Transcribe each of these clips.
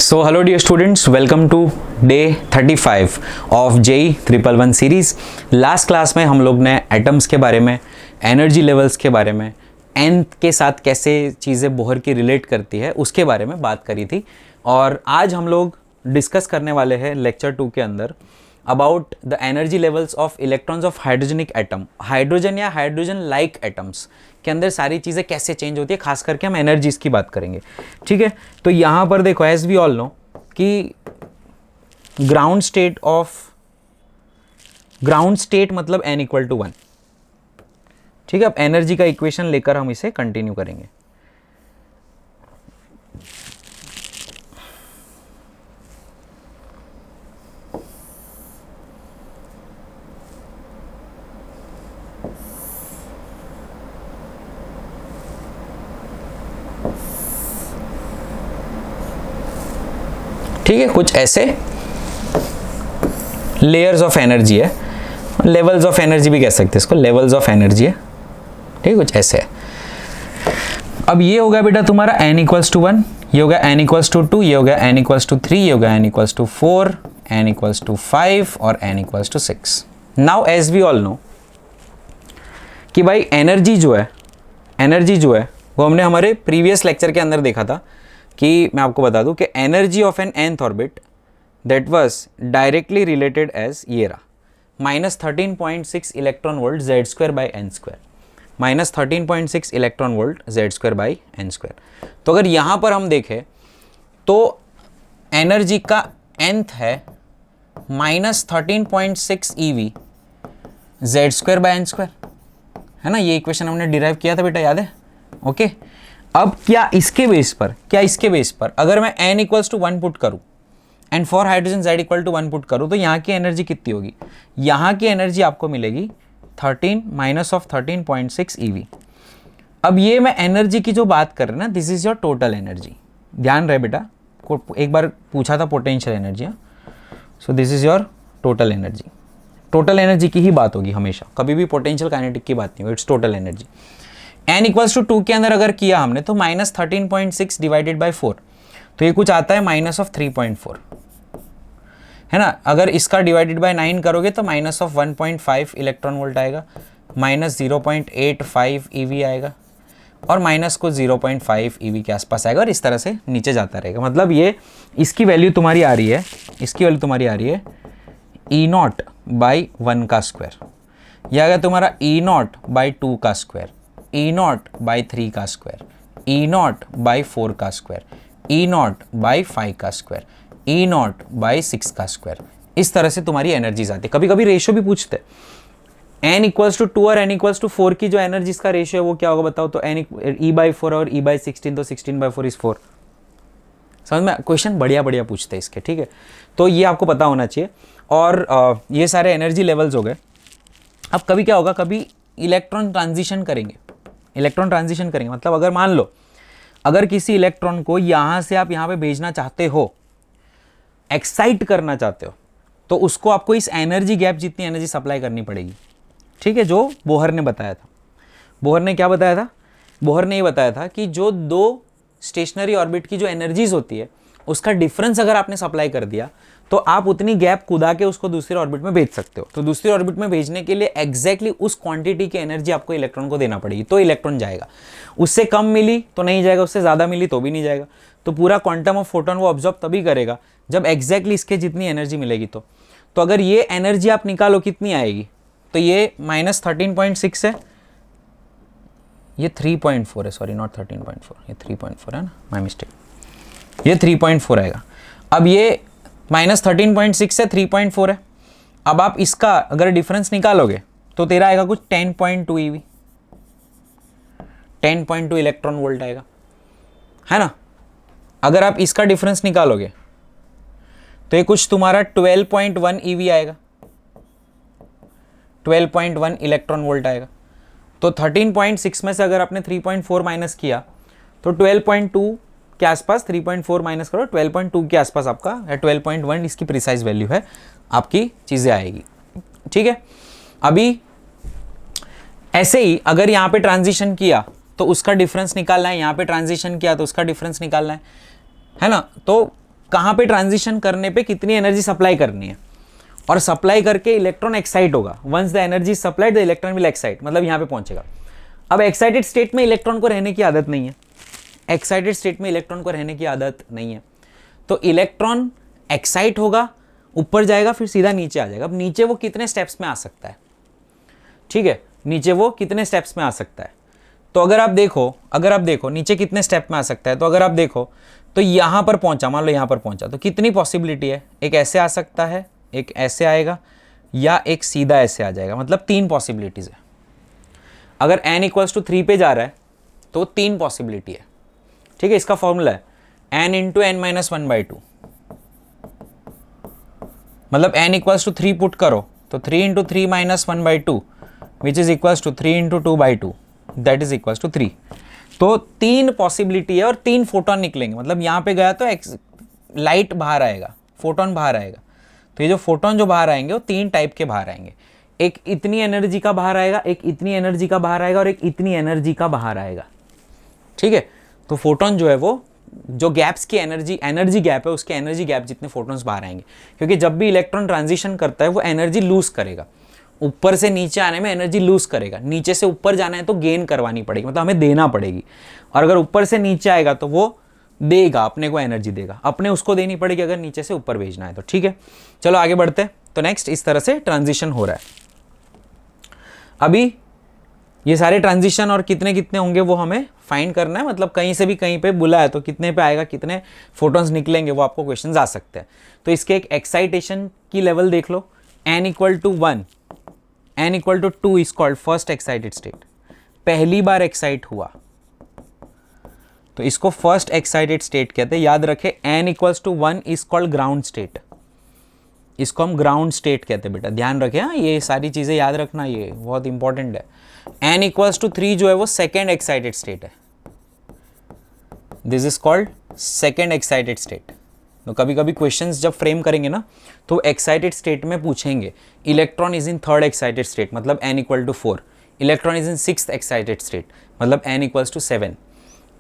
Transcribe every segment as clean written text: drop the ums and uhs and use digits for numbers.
So hello dear students, welcome to day 35 of JEE 111 series. Last class में हम लोग ने एटम्स के बारे में, एनर्जी लेवल्स के बारे में, nth के साथ कैसे चीज़ें बोहर की रिलेट करती है उसके बारे में बात करी थी। और आज हम लोग डिस्कस करने वाले हैं लेक्चर 2 के अंदर about the energy levels of electrons of hydrogenic atom. Hydrogen या हाइड्रोजन लाइक एटम्स के अंदर सारी चीज़ें कैसे चेंज होती है, खास करके हम एनर्जीज की बात करेंगे। ठीक है, तो यहाँ पर देखो एज वी ऑल नो कि ग्राउंड स्टेट मतलब n इक्वल टू 1। ठीक है, अब एनर्जी का इक्वेशन लेकर हम इसे कंटिन्यू करेंगे। ठीक है, कुछ ऐसे लेयर्स ऑफ एनर्जी है, लेवल्स ऑफ एनर्जी भी कह सकते हैं इसको, लेवल्स ऑफ एनर्जी है। ठीक है, कुछ ऐसे है। अब ये हो गया बेटा तुम्हारा n इक्वल्स टू 1, ये हो गया n इक्वल्स टू 2, ये हो गया n इक्वल्स टू 3, ये हो गया n equals to 4, n equals to 5 और n equals to 6। Now as we all know कि भाई एनर्जी जो है वो हमने हमारे प्रीवियस लेक्चर के अंदर देखा था कि मैं आपको बता दूं कि energy of n nth orbit that was directly related as ये रहा -13.6 electron volt Z square by n square, -13.6 electron volt Z square by n square. तो अगर यहाँ पर हम देखें तो एनर्जी का nth है -13.6 EV Z square by n square, है ना। ये इक्वेशन हमने डिराइव किया था बेटा, याद है? ओके। अब क्या इसके बेस पर अगर मैं n इक्वल्स टू 1 पुट करूं and for hydrogen z equal to 1 put करूं तो यहाँ की एनर्जी कितनी होगी? यहाँ की एनर्जी आपको मिलेगी 13 माइनस ऑफ 13.6 EV। अब ये मैं एनर्जी की जो बात कर रहे हैं ना, this is your total energy. ध्यान रहे बेटा, एक बार पूछा था potential energy. So this is your total energy. Total energy की ही बात होगी हमेशा, कभी भी पोटेंशियल काइनेटिक की बात नहीं होगी। It's total energy. n equals to 2 के अंदर अगर किया हमने तो -13.6 डिवाइडेड बाई 4, तो ये कुछ आता है -3.4, है ना। अगर इसका डिवाइडेड बाय 9 करोगे तो -1.5 इलेक्ट्रॉन वोल्ट आएगा, -0.85 EV आएगा और माइनस को 0.5 EV के आसपास आएगा और इस तरह से नीचे जाता रहेगा। मतलब ये इसकी वैल्यू तुम्हारी आ रही है, E0 बाई 1 का स्क्वायर, यह आ गया तुम्हारा E0 बाई 2 का स्क्वायर, E0 बाई 3 का स्क्वायर, E0 बाई 4 का स्क्वायर, E0 बाई 5 का स्क्वायर, E0 बाई 6 का स्क्वायर। इस तरह से तुम्हारी एनर्जीज आती है। कभी कभी रेशियो भी पूछते हैं। n इक्वल्स टू 2 और n इक्वल्स टू 4 की जो एनर्जीज का रेशियो है वो क्या होगा बताओ? तो E बाई 4 और E बाई 16, तो 16 बाई 4 इज 4। समझ में? क्वेश्चन बढ़िया पूछते हैं इसके। ठीक है, तो ये आपको पता होना चाहिए। और ये सारे एनर्जी लेवल्स हो गए। अब कभी क्या होगा, कभी इलेक्ट्रॉन ट्रांजिशन करेंगे मतलब अगर मान लो अगर किसी इलेक्ट्रॉन को यहाँ से आप यहाँ पे भेजना चाहते हो, एक्साइट करना चाहते हो, तो उसको आपको इस एनर्जी गैप जितनी एनर्जी सप्लाई करनी पड़ेगी। ठीक है, जो बोहर ने बताया था। बोहर ने क्या बताया था? बोहर ने ये बताया था कि जो दो स्टेशनरी ऑर्बिट की जो एनर्जीज होती है उसका डिफरेंस अगर आपने सप्लाई कर दिया तो आप उतनी गैप कुदा के उसको दूसरे ऑर्बिट में भेज सकते हो। तो दूसरी ऑर्बिट में भेजने के लिए एग्जैक्टली उस क्वांटिटी की एनर्जी आपको इलेक्ट्रॉन को देना पड़ेगी, तो इलेक्ट्रॉन जाएगा। उससे कम मिली तो नहीं जाएगा, उससे ज़्यादा मिली तो भी नहीं जाएगा। तो पूरा क्वांटम ऑफ फोटोन वो ऑब्जॉर्व तभी करेगा जब एग्जैक्टली इसके जितनी एनर्जी मिलेगी। तो अगर ये एनर्जी आप निकालो कितनी आएगी, तो ये -13.6 है, ये 3.4 है, सॉरी नॉट 13.4, ये 3.4 है ना, माय मिस्टेक, ये 3.4 आएगा। अब ये -13.6 से 3.4 है। अब आप इसका अगर डिफरेंस निकालोगे तो तेरा आएगा कुछ 10.2 EV, 10.2 इलेक्ट्रॉन वोल्ट आएगा, है ना। अगर आप इसका डिफरेंस निकालोगे तो ये कुछ तुम्हारा 12.1 EV आएगा, 12.1 इलेक्ट्रॉन वोल्ट आएगा। तो 13.6 में से अगर आपने 3.4 माइनस किया तो 12.2 के आसपास, 3.4 माइनस करो 12.2 के आसपास आपका, 12.1 इसकी प्रिसाइज वैल्यू है, आपकी चीज़ें आएगी। ठीक है, अभी ऐसे ही अगर यहाँ पे ट्रांजिशन किया तो उसका डिफरेंस निकालना है, यहाँ पे ट्रांजिशन किया तो उसका डिफरेंस निकालना है ना। तो कहाँ पे ट्रांजिशन करने पे कितनी एनर्जी सप्लाई करनी है, और सप्लाई करके इलेक्ट्रॉन एक्साइट होगा। Once the energy supplied the electron will excite, मतलब यहाँ पे पहुंचेगा। अब एक्साइटेड स्टेट में इलेक्ट्रॉन को रहने की आदत नहीं है, एक्साइटेड स्टेट में इलेक्ट्रॉन को रहने की आदत नहीं है, तो इलेक्ट्रॉन एक्साइट होगा, ऊपर जाएगा, फिर सीधा नीचे आ जाएगा। अब नीचे वो कितने स्टेप्स में आ सकता है, ठीक है, नीचे वो कितने स्टेप्स में आ सकता है। तो अगर आप देखो नीचे कितने स्टेप में आ सकता है, तो अगर आप देखो तो यहां पर पहुंचा, मान लो यहां पर पहुंचा, तो कितनी पॉसिबिलिटी है, एक ऐसे आ सकता है, एक ऐसे आएगा, या एक सीधा ऐसे आ जाएगा, मतलब 3 पॉसिबिलिटीज है। अगर n इक्वल्स टू 3 पे जा रहा है तो 3 पॉसिबिलिटी है, ठीक है। इसका फॉर्मूला है n इंटू एन माइनस 1/2, मतलब n इक्वल्स टू 3 पुट करो तो 3 into 3 minus 1/2 which is equals to 3 into 2/2 that is equals to 3। तो 3 पॉसिबिलिटी है और 3 फोटोन निकलेंगे, मतलब यहाँ पे गया तो लाइट बाहर आएगा, फोटोन बाहर आएगा। तो ये जो फोटोन जो बाहर आएंगे वो 3 टाइप के बाहर आएंगे, एक इतनी एनर्जी का बाहर आएगा, एक इतनी एनर्जी का बाहर आएगा, और एक इतनी एनर्जी का बाहर आएगा, ठीक है। तो फोटोन जो है वो जो गैप्स की एनर्जी गैप है, उसके एनर्जी गैप जितने फोटोन्स बाहर आएंगे, क्योंकि जब भी इलेक्ट्रॉन ट्रांजिशन करता है वो एनर्जी लूज करेगा, ऊपर से नीचे आने में एनर्जी लूज करेगा, नीचे से ऊपर जाना है तो गेन करवानी पड़ेगी, मतलब हमें देना पड़ेगी, और अगर ऊपर से नीचे आएगा तो वो देगा, अपने को एनर्जी देगा, अपने उसको देनी पड़ेगी अगर नीचे से ऊपर भेजना है तो, ठीक है। चलो आगे बढ़ते हैं। तो नेक्स्ट इस तरह से ट्रांजिशन हो रहा है। अभी ये सारे ट्रांजिशन और कितने कितने होंगे वो हमें फाइंड करना है, मतलब कहीं से भी कहीं पे बुला है तो कितने पे आएगा, कितने फोटॉन्स निकलेंगे, वो आपको क्वेश्चंस आ सकते हैं। तो इसके एक एक्साइटेशन की लेवल देख लो, n equal to 1, n equal to 2 is called first excited state, पहली बार एक्साइट हुआ तो इसको फर्स्ट एक्साइटेड स्टेट कहते हैं। याद रखें n equals to 1 is called ground state, इसको हम ग्राउंड स्टेट कहते हैं बेटा, ध्यान रखें। हाँ, ये सारी चीजें याद रखना, ये बहुत इंपॉर्टेंट है। n इक्वल्स टू 3 जो है वो सेकेंड एक्साइटेड स्टेट है, this is called second excited state. तो कभी कभी क्वेश्चंस जब फ्रेम करेंगे ना तो एक्साइटेड स्टेट में पूछेंगे, electron is in third excited state मतलब n equal to 4, electron is in sixth excited state मतलब n equals to 7,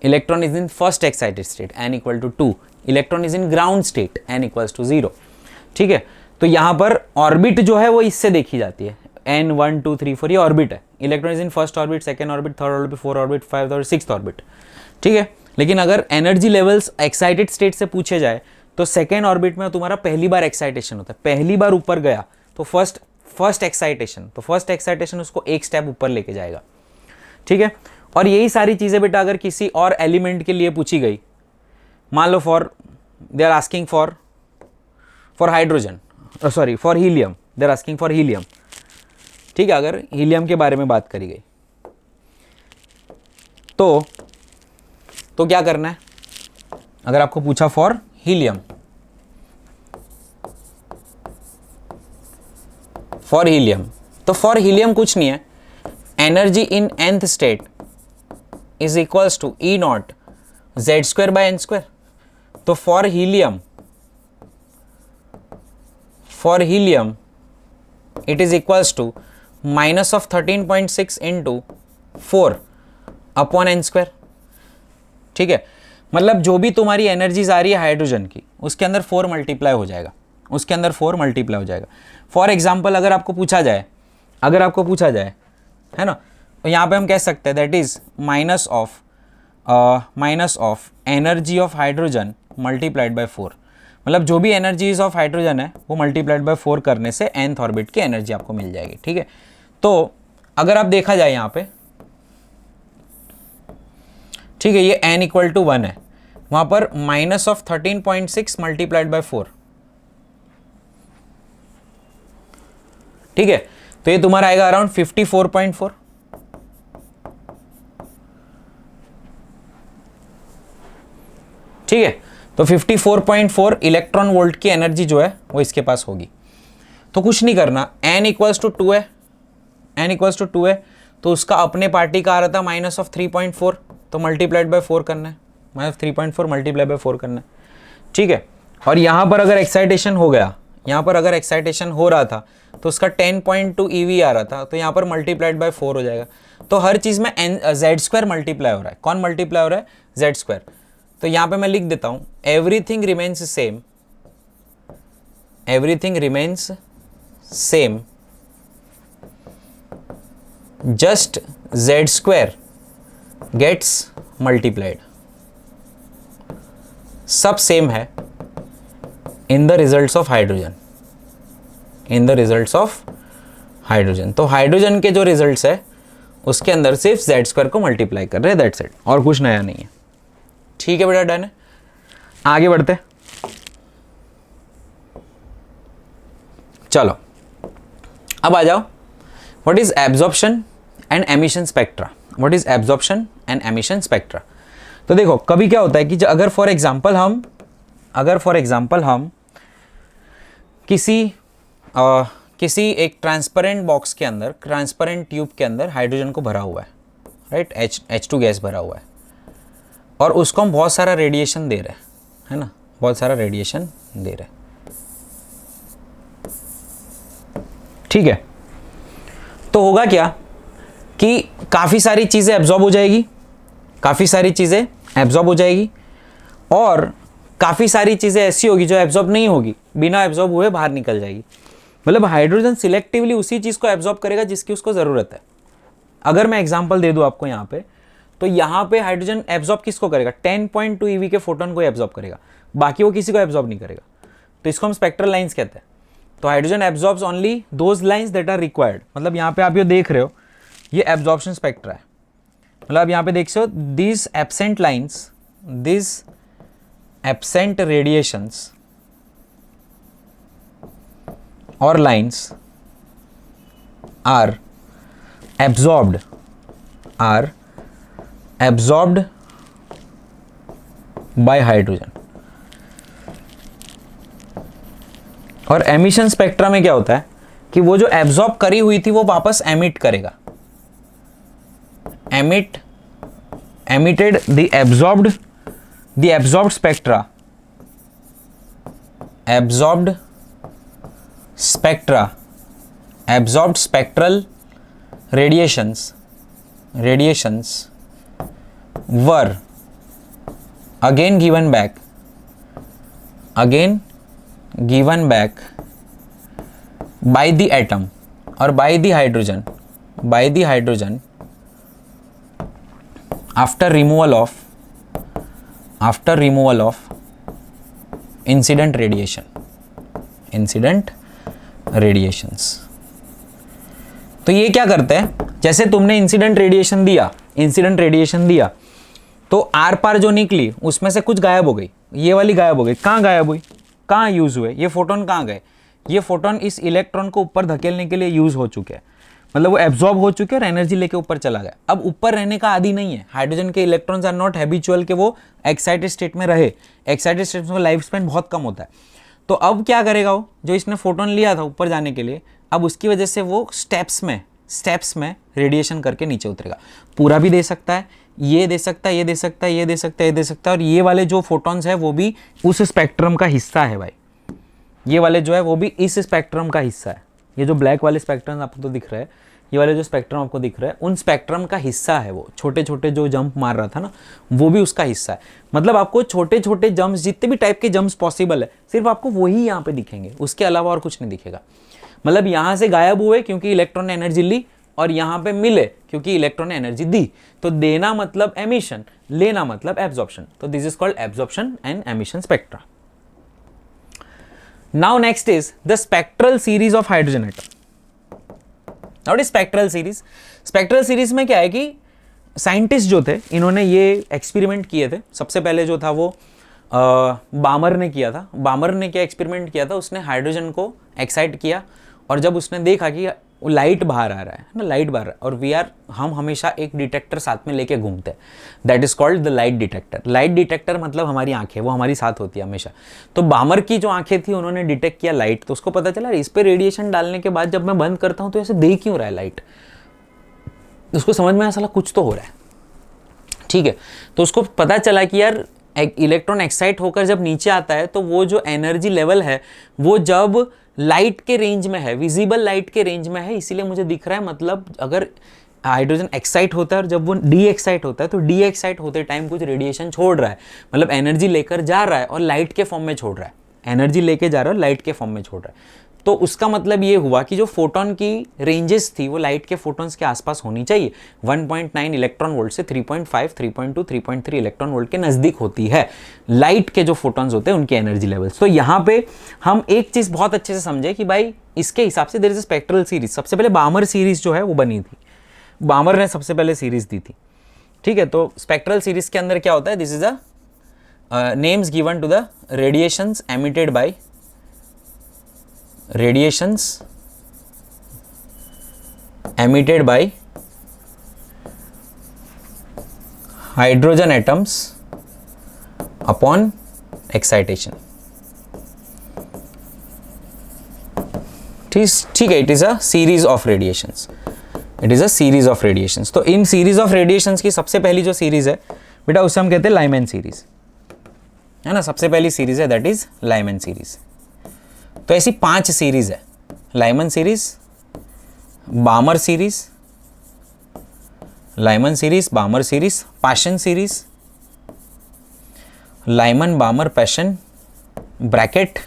electron is in first excited state n equal to 2, electron is in ground state n equals to 0, ठीक है। तो यहाँ पर orbit जो है वो इससे देखी जाती है, n 1 2 3 4 ये ऑर्बिट है, electron is in first orbit, second orbit, third orbit, fourth orbit, five orbit, sixth orbit, ठीक है। लेकिन अगर एनर्जी लेवल्स एक्साइटेड स्टेट से पूछे जाए तो सेकेंड ऑर्बिट में तुम्हारा पहली बार एक्साइटेशन होता है, पहली बार ऊपर गया तो फर्स्ट एक्साइटेशन, तो फर्स्ट एक्साइटेशन उसको एक स्टेप ऊपर लेके जाएगा, ठीक है। और यही सारी चीजें बेटा अगर किसी और एलिमेंट के लिए पूछी गई, मान लो they are asking for hydrogen, sorry for helium, they are asking for helium, ठीक है। अगर हीलियम के बारे में बात करी गई तो क्या करना है, अगर आपको पूछा फॉर हीलियम, तो फॉर हीलियम कुछ नहीं है, energy in nth state is equals to E naught Z² by n²। तो for helium it is equals to minus of 13.6 into 4 upon n², ठीक है। मतलब जो भी तुम्हारी एनर्जीज आ रही है हाइड्रोजन की उसके अंदर 4 मल्टीप्लाई हो जाएगा, फॉर एग्जाम्पल अगर आपको पूछा जाए है ना, तो यहाँ पे हम कह सकते हैं that is minus of energy of hydrogen multiplied by 4, मतलब जो भी एनर्जीज ऑफ हाइड्रोजन है वो मल्टीप्लाइड बाय 4 करने से nth ऑर्बिट की एनर्जी आपको मिल जाएगी, ठीक है। तो अगर आप देखा जाए यहाँ पे, ठीक है, ये n इक्वल टू 1 है, वहां पर माइनस ऑफ 13.6 मल्टीप्लाइड बाय 4, ठीक है। तो ये तुम्हारा आएगा अराउंड 54.4, ठीक है। तो 54.4 इलेक्ट्रॉन वोल्ट की एनर्जी जो है वो इसके पास होगी। तो कुछ नहीं करना, n इक्वल्स टू 2 है, तो उसका अपने पार्टी का आ रहा था माइनस ऑफ 3.4, तो मल्टीप्लाइड बाय 4 करना है, माइनस 3.4 मल्टीप्लाई बाय 4 करना है, ठीक है। और यहां पर अगर एक्साइटेशन हो गया, एक्साइटेशन हो रहा था तो उसका 10.2 EV आ रहा था, तो यहाँ पर मल्टीप्लाइड बाय 4 हो जाएगा। तो हर चीज में Z² मल्टीप्लाई हो रहा है, कौन मल्टीप्लाई हो रहा है, Z²। तो यहां पे मैं लिख देता हूं everything remains same, everything remains same, just z square gets multiplied. सब सेम है in the results of hydrogen, in the results of hydrogen. तो हाइड्रोजन के जो रिजल्ट्स है उसके अंदर सिर्फ z स्क्वायर को मल्टीप्लाई कर रहे हैं, दैट्स इट, और कुछ नया नहीं है। ठीक है बेटा, डन है। आगे बढ़ते, चलो अब आ जाओ, what is absorption and emission spectra, what is absorption and emission spectra. तो देखो कभी क्या होता है कि अगर फॉर एग्जांपल हम किसी एक ट्रांसपेरेंट बॉक्स के अंदर, ट्रांसपेरेंट ट्यूब के अंदर हाइड्रोजन को भरा हुआ है, राइट, H2 गैस भरा हुआ है, और उसको हम बहुत सारा रेडिएशन दे रहे हैं, है ना, बहुत सारा रेडिएशन दे रहे हैं, ठीक है। तो होगा क्या कि काफ़ी सारी चीज़ें एब्जॉर्ब हो जाएगी, काफ़ी सारी चीज़ें एब्जॉर्ब हो जाएगी, और काफ़ी सारी चीज़ें ऐसी होगी जो एब्जॉर्ब नहीं होगी, बिना एब्जॉर्ब हुए बाहर निकल जाएगी। मतलब हाइड्रोजन सिलेक्टिवली उसी चीज़ को एब्जॉर्ब करेगा जिसकी उसको ज़रूरत है। अगर मैं एग्जांपल दे दूं आपको यहाँ पे, तो यहाँ पे हाइड्रोजन एब्जॉर्ब किसको करेगा, 10.2 EV के फोटोन को एब्जॉर्ब करेगा, बाकी वो किसी को एब्जॉर्ब नहीं करेगा। तो इसको हम स्पेक्ट्रल लाइंस कहते हैं। तो hydrogen absorbs only those lines that are required. मतलब यहाँ पे आप ये देख रहे हो, ये एब्जॉर्प्शन स्पेक्ट्रा है। मतलब यहाँ पे देख सकते हो, this absent lines, this absent radiations और lines are absorbed by hydrogen। और एमिशन स्पेक्ट्रा में क्या होता है कि वो जो एब्जॉर्ब करी हुई थी वो वापस एमिट करेगा, emitted the absorbed spectra, absorbed spectral radiations were again given back by the atom or by the hydrogen after removal of incident radiations। तो ये क्या करते हैं, जैसे तुमने इंसिडेंट रेडिएशन दिया तो आर पार जो निकली उसमें से कुछ गायब हो गई, ये वाली गायब हो गई। कहाँ गायब हुई, कहाँ यूज हुए, ये फोटोन कहाँ गए, ये फोटोन इस इलेक्ट्रॉन को ऊपर धकेलने के लिए यूज हो चुके हैं। मतलब वो एब्जॉर्ब हो चुके हैं और एनर्जी लेके ऊपर चला गया। अब ऊपर रहने का आदि नहीं है, हाइड्रोजन के इलेक्ट्रॉन्स आर नॉट हैबिचुअल के वो एक्साइटेड स्टेट में रहे। एक्साइटेड स्टेट में लाइफ स्पैन बहुत कम होता है। तो अब क्या करेगा वो, जो इसने फोटोन लिया था ऊपर जाने के लिए, अब उसकी वजह से वो स्टेप्स में रेडिएशन करके नीचे उतरेगा। पूरा भी दे सकता है, ये दे सकता है, ये दे सकता है, ये दे सकता है, ये दे सकता है। और ये वाले जो फोटॉन्स है वो भी उस स्पेक्ट्रम का हिस्सा है भाई। ये वाले जो है वो भी इस स्पेक्ट्रम का हिस्सा है। ये जो ब्लैक वाले स्पेक्ट्रम आपको तो दिख रहा है, ये वाले जो स्पेक्ट्रम आपको दिख रहा है, उन स्पेक्ट्रम का हिस्सा है वो। छोटे छोटे जो जंप मार रहा था ना, वो भी उसका हिस्सा है। मतलब आपको छोटे छोटे जंप्स, जितने भी टाइप के जंप्स पॉसिबल है, सिर्फ आपको वही यहाँ पे दिखेंगे, उसके अलावा और कुछ नहीं दिखेगा। मतलब यहाँ से गायब हुए क्योंकि इलेक्ट्रॉन ने एनर्जी ली, और यहाँ पे मिले क्योंकि इलेक्ट्रॉन ने एनर्जी दी। तो देना मतलब एमिशन, लेना मतलब एब्जॉर्प्शन। तो this is called absorption and emission spectra. Now next is the spectral series of hydrogen atom. What is spectral series? Spectral series में क्या है कि साइंटिस्ट जो थे, इन्होंने ये एक्सपेरिमेंट किए थे। सबसे पहले जो था वो बामर ने किया था। बामर ने क्या एक्सपेरिमेंट किया था, उसने हाइड्रोजन को एक्साइट किया, और जब उसने देखा कि लाइट बाहर आ रहा है ना, लाइट बाहर, और हम हमेशा एक डिटेक्टर साथ में लेके घूमते हैं, that is called the light detector. Light detector मतलब हमारी आंखें, वो हमारी साथ होती है हमेशा। तो बामर की जो आंखें थी, उन्होंने डिटेक्ट किया लाइट। तो उसको पता चला इस पे रेडिएशन डालने के बाद जब मैं बंद करता हूं तो ऐसे दे क्यों रहा है लाइट। उसको समझ में आया साला कुछ तो हो रहा है, ठीक है। तो उसको पता चला कि यार इलेक्ट्रॉन एक्साइट होकर जब नीचे आता है तो वो जो एनर्जी लेवल है वो जब लाइट के रेंज में है, विजिबल लाइट के रेंज में है, इसीलिए मुझे दिख रहा है। मतलब अगर हाइड्रोजन एक्साइट होता है और जब वो डी एक्साइट होता है तो डी एक्साइट होते टाइम कुछ रेडिएशन छोड़ रहा है, मतलब एनर्जी लेकर जा रहा है और लाइट के फॉर्म में छोड़ रहा है, एनर्जी लेके जा रहा है और लाइट के फॉर्म में छोड़ रहा है। तो उसका मतलब ये हुआ कि जो फोटोन की रेंजेस थी वो लाइट के फोटॉन्स के आसपास होनी चाहिए। 1.9 इलेक्ट्रॉन वोल्ट से 3.5, 3.2, 3.3 इलेक्ट्रॉन वोल्ट के नज़दीक होती है लाइट के जो फोटॉन्स होते हैं उनकी एनर्जी लेवल्स। तो यहाँ पे हम एक चीज़ बहुत अच्छे से समझे कि भाई इसके हिसाब से there is a spectral series. सबसे पहले बामर सीरीज जो है वो बनी थी, बामर ने सबसे पहले सीरीज दी थी, ठीक है। तो स्पेक्ट्रल सीरीज के अंदर क्या होता है, this is a names given to the radiations emitted by radiations emitted by hydrogen atoms upon excitation। ठीक है, it is a series of radiations, it is a series of radiations. तो इन series of radiations की सबसे पहली जो series है बेटा उसे हम कहते हैं लाइमैन सीरीज, है ना। सबसे पहली सीरीज है दैट इज लाइमैन सीरीज। तो ऐसी 5 सीरीज है, Lyman series, Balmer series, Lyman series, Balmer series, Paschen series, Lyman Balmer Paschen Brackett,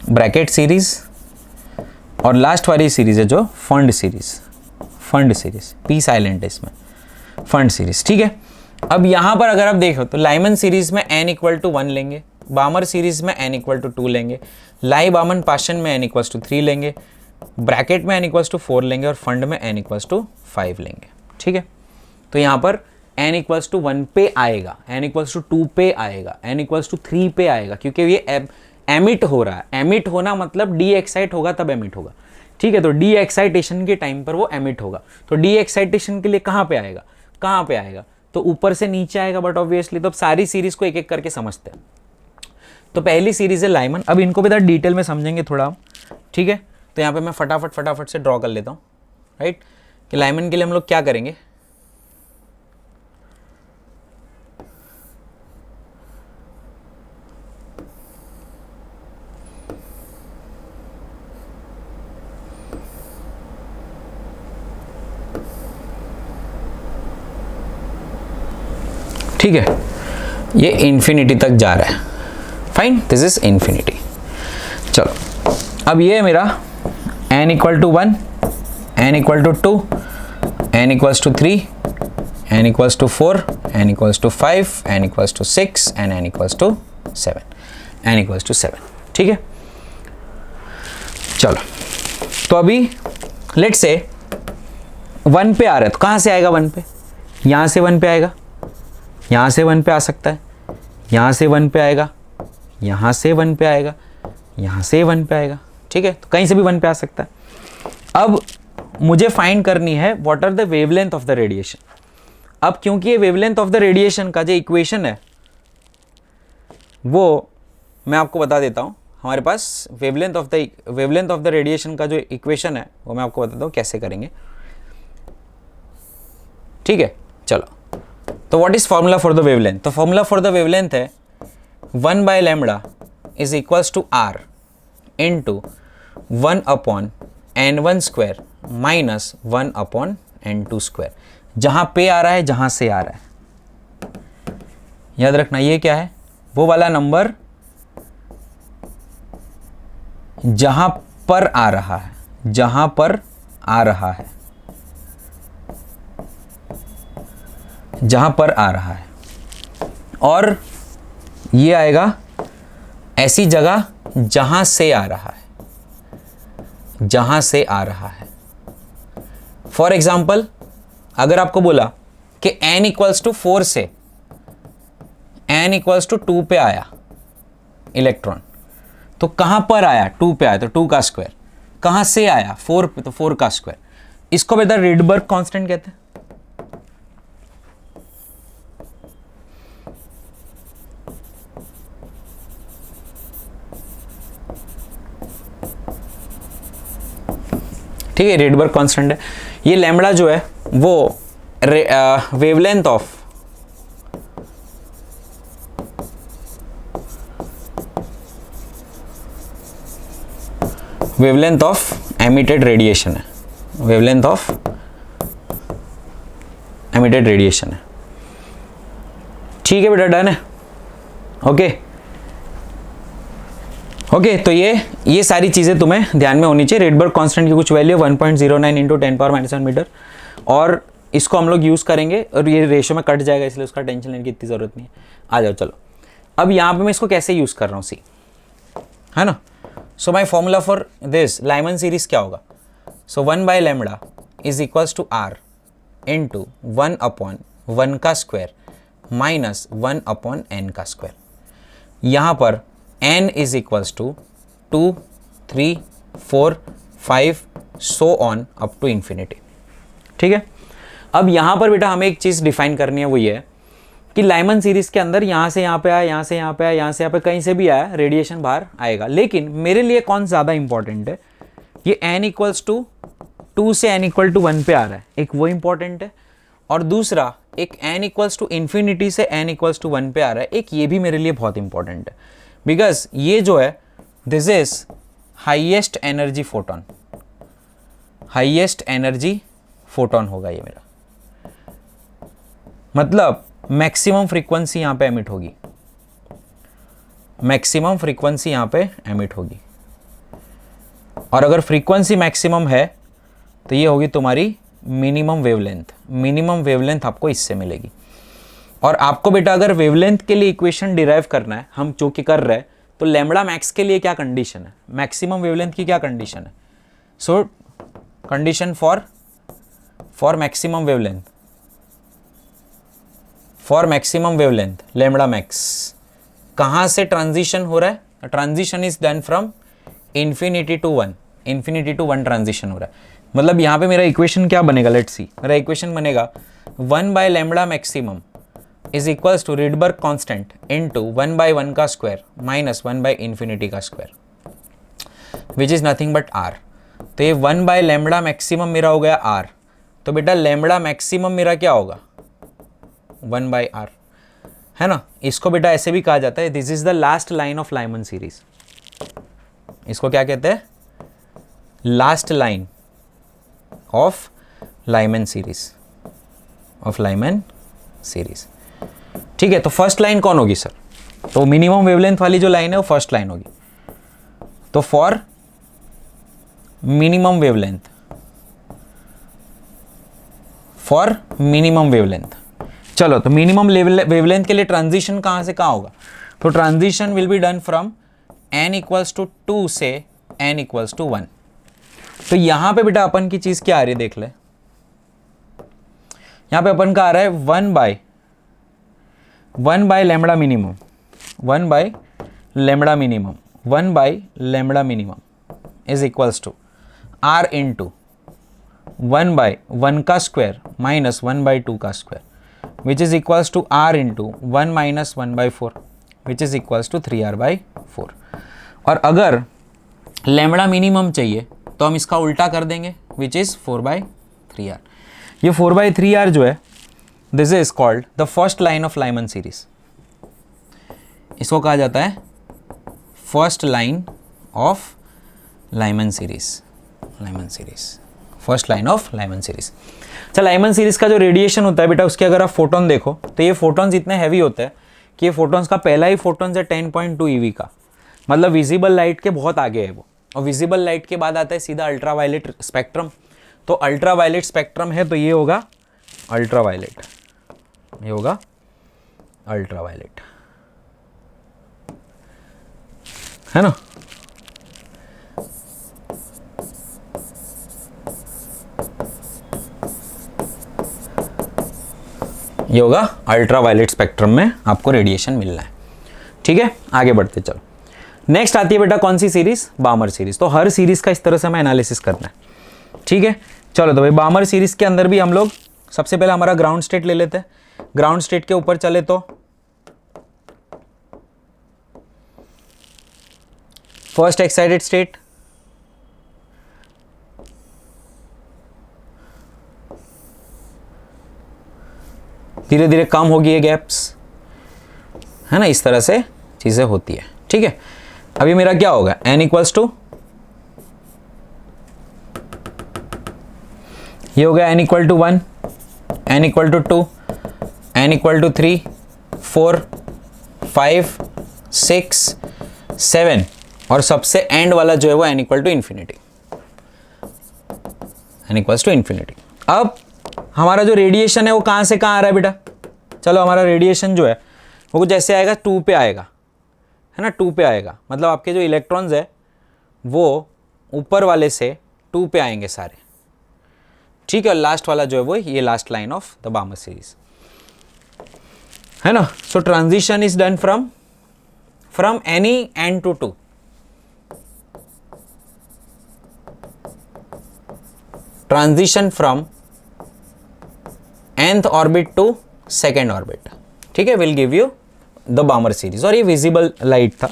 Brackett series, और लास्ट वाली सीरीज है जो Pfund series, Pfund series, P silent है इसमें, फंड सीरीज, ठीक है। अब यहां पर अगर आप देखो तो लाइमन सीरीज में n इक्वल टू 1 लेंगे, बामर सीरीज में n इक्वल टू 2 लेंगे, लाई बामन पाशन में n इक्वल टू 3 लेंगे, ब्रैकेट में n इक्वल टू 4 लेंगे और फंड में n इक्वल टू 5 लेंगे, ठीक है। तो यहां पर n इक्वल टू 1 पे आएगा, n इक्वल टू 2 पे आएगा, n इक्वल टू 3 पे आएगा, क्योंकि ये एमिट हो रहा है। एमिट होना मतलब डी एक्साइट होगा तब एमिट होगा, ठीक है। तो डी एक्साइटेशन के टाइम पर वो एमिट होगा। तो डी एक्साइटेशन के लिए कहां पे आएगा, कहां पे आएगा, तो ऊपर से नीचे आएगा, बट ऑब्वियसली तो अब सारी सीरीज को एक एक करके समझते हैं। तो पहली सीरीज है लाइमन। अब इनको भी थोड़ा डिटेल में समझेंगे थोड़ा, ठीक है। तो यहाँ पे मैं फटाफट से ड्रॉ कर लेता हूँ, राइट, कि लाइमन के लिए हम लोग क्या करेंगे। ठीक है, ये इन्फिनिटी तक जा रहा है, फाइन, दिस इज इन्फिनिटी। चलो अब ये है मेरा n equal to 1, n equal to 2, n equals to 3, n equals to 4, n equals to 5, n equals to 6 and n equals to 7, n equals to 7, ठीक है। चलो तो अभी लेट्स से 1 पे आ रहा है, तो कहाँ से आएगा 1 पे, यहाँ से 1 पे आएगा, यहाँ से 1 पे आ सकता है, यहाँ से 1 पे आएगा, यहाँ से 1 पे आएगा, यहाँ से 1 पे आएगा, ठीक है। तो कहीं से भी 1 पे आ सकता है। अब मुझे फाइंड करनी है what are the wavelength of the radiation. अब क्योंकि ये वेवलेंथ ऑफ द रेडिएशन का जो इक्वेशन है वो मैं आपको बता देता हूँ। हमारे पास वेवलेंथ ऑफ द रेडिएशन का जो इक्वेशन है वो मैं आपको बताता हूँ कैसे करेंगे, ठीक है। चलो तो what is formula for the wavelength. तो फॉर्मूला फॉर द वेवलेंथ है 1 by lambda is equals to r into 1 upon n1 square minus 1 upon n2 square. जहां पे आ रहा है, जहां से आ रहा है, याद रखना ये क्या है, वो वाला नंबर जहां पर आ रहा है, जहां पर आ रहा है, जहां पर आ रहा है, और ये आएगा ऐसी जगह जहां से आ रहा है, जहां से आ रहा है। फॉर एग्जाम्पल अगर आपको बोला कि n इक्वल्स टू 4 से n इक्वल्स टू 2 पे आया इलेक्ट्रॉन, तो कहां पर आया, 2 पे आया तो 2 का स्क्वायर, कहां से आया 4 पे तो 4 का स्क्वायर। इसको बेटा रिडबर्ग कांस्टेंट कहते हैं। ठीक है, रिडबर्ग कांस्टेंट है। ये लैम्बडा जो है वो वेवलेंथ ऑफ एमिटेड रेडिएशन है, वेवलेंथ ऑफ एमिटेड रेडिएशन है। ठीक है बेटा, डन है। ओके ओके, तो ये सारी चीज़ें तुम्हें ध्यान में होनी चाहिए। रेडबर्ग कांस्टेंट की कुछ वैल्यू 1.09 इंटू 10⁻⁻⁻⁻⁻ मीटर, और इसको हम लोग यूज़ करेंगे, और ये रेशो में कट जाएगा, इसलिए उसका टेंशन लेने की इतनी ज़रूरत नहीं है। आ जाओ चलो, अब यहाँ पे मैं इसको कैसे यूज़ कर रहा हूँ, सी है ना। So my formula for this Lyman series क्या होगा, so 1/λ is equals to r into 1/1 का स्क्वायर माइनस 1/n का स्क्वायर। यहाँ पर n is equals to 2, 3, 4, 5 so on up to infinity. ठीक है, अब यहाँ पर बेटा हमें एक चीज़ डिफाइन करनी है, वो ये है कि लाइमन सीरीज के अंदर यहाँ से यहाँ पे आया, यहाँ से यहाँ पे आया, यहाँ से यहाँ पे, कहीं से भी आया, रेडिएशन बाहर आएगा। लेकिन मेरे लिए कौन ज़्यादा इंपॉर्टेंट है, ये n इक्वल्स टू 2 से n इक्वल टू 1 पे आ रहा है, एक वो इंपॉर्टेंट है, और दूसरा एक n इक्वल्स टू इन्फिनिटी से n इक्वल्स टू 1 पे आ रहा है, एक ये भी मेरे लिए बहुत इंपॉर्टेंट है। बिकॉज ये जो है this is highest energy photon, highest energy photon होगा ये मेरा, मतलब मैक्सिमम फ्रीक्वेंसी यहाँ पे एमिट होगी, मैक्सिमम फ्रीक्वेंसी यहाँ पे एमिट होगी। और अगर फ्रीक्वेंसी मैक्सिमम है तो ये होगी तुम्हारी मिनिमम वेवलेंथ, मिनिमम वेवलेंथ आपको इससे मिलेगी। और आपको बेटा अगर वेवलेंथ के लिए इक्वेशन डिराइव करना है, हम जो कि कर रहे हैं, तो लैम्बडा मैक्स के लिए क्या कंडीशन है, मैक्सिमम वेवलेंथ की क्या कंडीशन है, so condition for maximum wavelength, for maximum wavelength lambda max, कहाँ से ट्रांजिशन हो रहा है, transition is done from infinity to 1, infinity to 1 transition हो रहा है। मतलब यहाँ पे मेरा इक्वेशन क्या बनेगा, लेट्स सी, मेरा इक्वेशन बनेगा 1/λ maximum is equals to Rydberg constant into 1/1 का स्क्वायर माइनस 1/∞ का square which is nothing but r। तो ये 1/λ मैक्सिमम मेरा हो गया r, तो बेटा लैम्बडा मैक्सिमम मेरा क्या होगा 1/r, है ना। इसको बेटा ऐसे भी कहा जाता है, this is the last line of Lyman series, इसको क्या कहते हैं, last line of Lyman series, of Lyman series. ठीक है, तो फर्स्ट लाइन कौन होगी सर, तो मिनिमम वेवलेंथ वाली जो लाइन है वो फर्स्ट लाइन होगी। तो for minimum wavelength, for minimum wavelength, चलो तो मिनिमम वेवलेंथ के लिए ट्रांजिशन कहाँ से कहाँ होगा, तो transition will be done from n equals to 2 से n इक्वल्स टू 1। तो यहाँ पे बेटा अपन की चीज़ क्या आ रही है देख ले, यहाँ पे अपन का आ रहा है 1/λ minimum, 1/λ minimum, 1/λ minimum is equals to r into 1/1 का स्क्वायर माइनस 1/2 का square which is equals to r into 1 minus 1/4 which is equals to 3r/4। और अगर लैम्बडा मिनिमम चाहिए तो हम इसका उल्टा कर देंगे विच इज 4/3r। ये 4/3r जो है this is called the first line of Lyman series, इसको कहा जाता है first line of Lyman series, Lyman series, first line of Lyman series. अच्छा, लाइमन सीरीज का जो रेडिएशन होता है बेटा, उसके अगर आप फोटोन देखो तो ये फोटोन्स इतने हैवी होते हैं कि ये फोटोन्स का पहला ही फोटोन्स है 10.2 eV का, मतलब विजिबल लाइट के बहुत आगे है वो। और विजिबल लाइट के बाद आता है सीधा अल्ट्रावायलेट स्पेक्ट्रम, तो अल्ट्रावायलेट स्पेक्ट्रम है तो ये होगा अल्ट्रावायलेट, ये होगा अल्ट्रावायलेट, है ना। ये होगा अल्ट्रावायलेट स्पेक्ट्रम में आपको रेडिएशन मिलना है। ठीक है, आगे बढ़ते चलो। नेक्स्ट आती है बेटा कौन सी सीरीज, बामर सीरीज। तो हर सीरीज का इस तरह से हमें एनालिसिस करना है। ठीक है, चलो तो भाई बामर सीरीज के अंदर भी हम लोग सबसे पहले हमारा ग्राउंड स्टेट ले लेते हैं। ग्राउंड स्टेट के ऊपर चले तो फर्स्ट एक्साइटेड स्टेट, धीरे धीरे कम होगी ये गैप्स, है ना, इस तरह से चीजें होती है। ठीक है, अभी मेरा क्या होगा n इक्वल्स टू ये हो गया n equal to 1, n equal to 2, n equal to 3, 4, 5, 6, 7 और सबसे एंड वाला जो है वो n equal to infinity, n equals to infinity. अब हमारा जो रेडिएशन है वो कहाँ से कहाँ आ रहा है बेटा? चलो हमारा रेडिएशन जो है वो कुछ ऐसे आएगा, 2 पे आएगा, है ना, 2 पे आएगा, मतलब आपके जो इलेक्ट्रॉन्स है वो ऊपर वाले से 2 पे आएंगे सारे, ठीक है। और लास्ट वाला जो है वो ये last line of the Balmer series, है ना। So transition is done from any N to 2, transition from nth orbit to second orbit, ठीक है, will give you the Balmer series. और ये विजिबल लाइट था,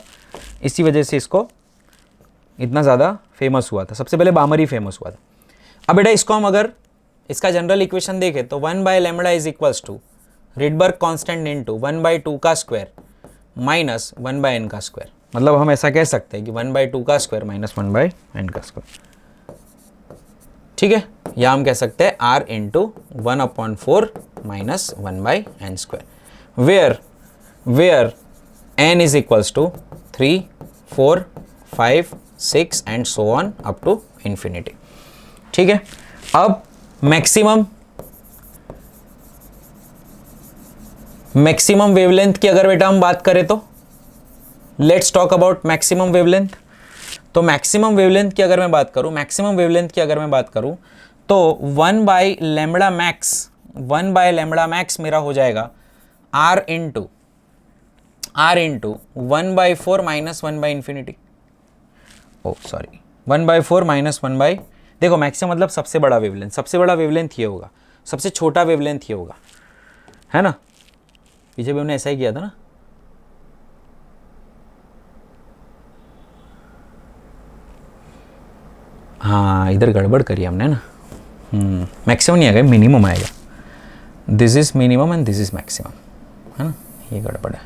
इसी वजह से इसको इतना ज़्यादा फेमस हुआ था, सबसे पहले बार्मर ही फेमस हुआ था। अब बेटा इसको हम अगर इसका जनरल इक्वेशन देखें तो 1/λ is equals to Rydberg constant into 1/2 का स्क्वायर माइनस 1/n का स्क्वायर, मतलब हम ऐसा कह सकते हैं कि 1/2 का स्क्वायर माइनस 1/n का स्क्वायर, ठीक है। या हम कह सकते हैं r into 1/4 minus 1/n square, where n is equals to 3, 4, 5, 6 and so on up to infinity, ठीक है। अब मैक्सिमम वेवलेंथ की अगर बेटा हम बात करें तो let's talk about maximum wavelength. तो मैक्सिमम वेवलेंथ की अगर मैं बात करूं तो 1/λ मैक्स मेरा हो जाएगा r इंटू 1/4 माइनस 1/इन्फिनिटी, ओ सॉरी 1/4 माइनस 1/, देखो मैक्सिमम मतलब सबसे बड़ा वेवलेंथ ये होगा, सबसे छोटा वेवलेंथ ये होगा, है ना। पीछे भी हमने ऐसा ही किया था ना। हाँ इधर गड़बड़ करी हमने ना, मैक्सिमम नहीं आएगा, मिनिमम आएगा, this is minimum and this is maximum, है ना, ये गड़बड़ है।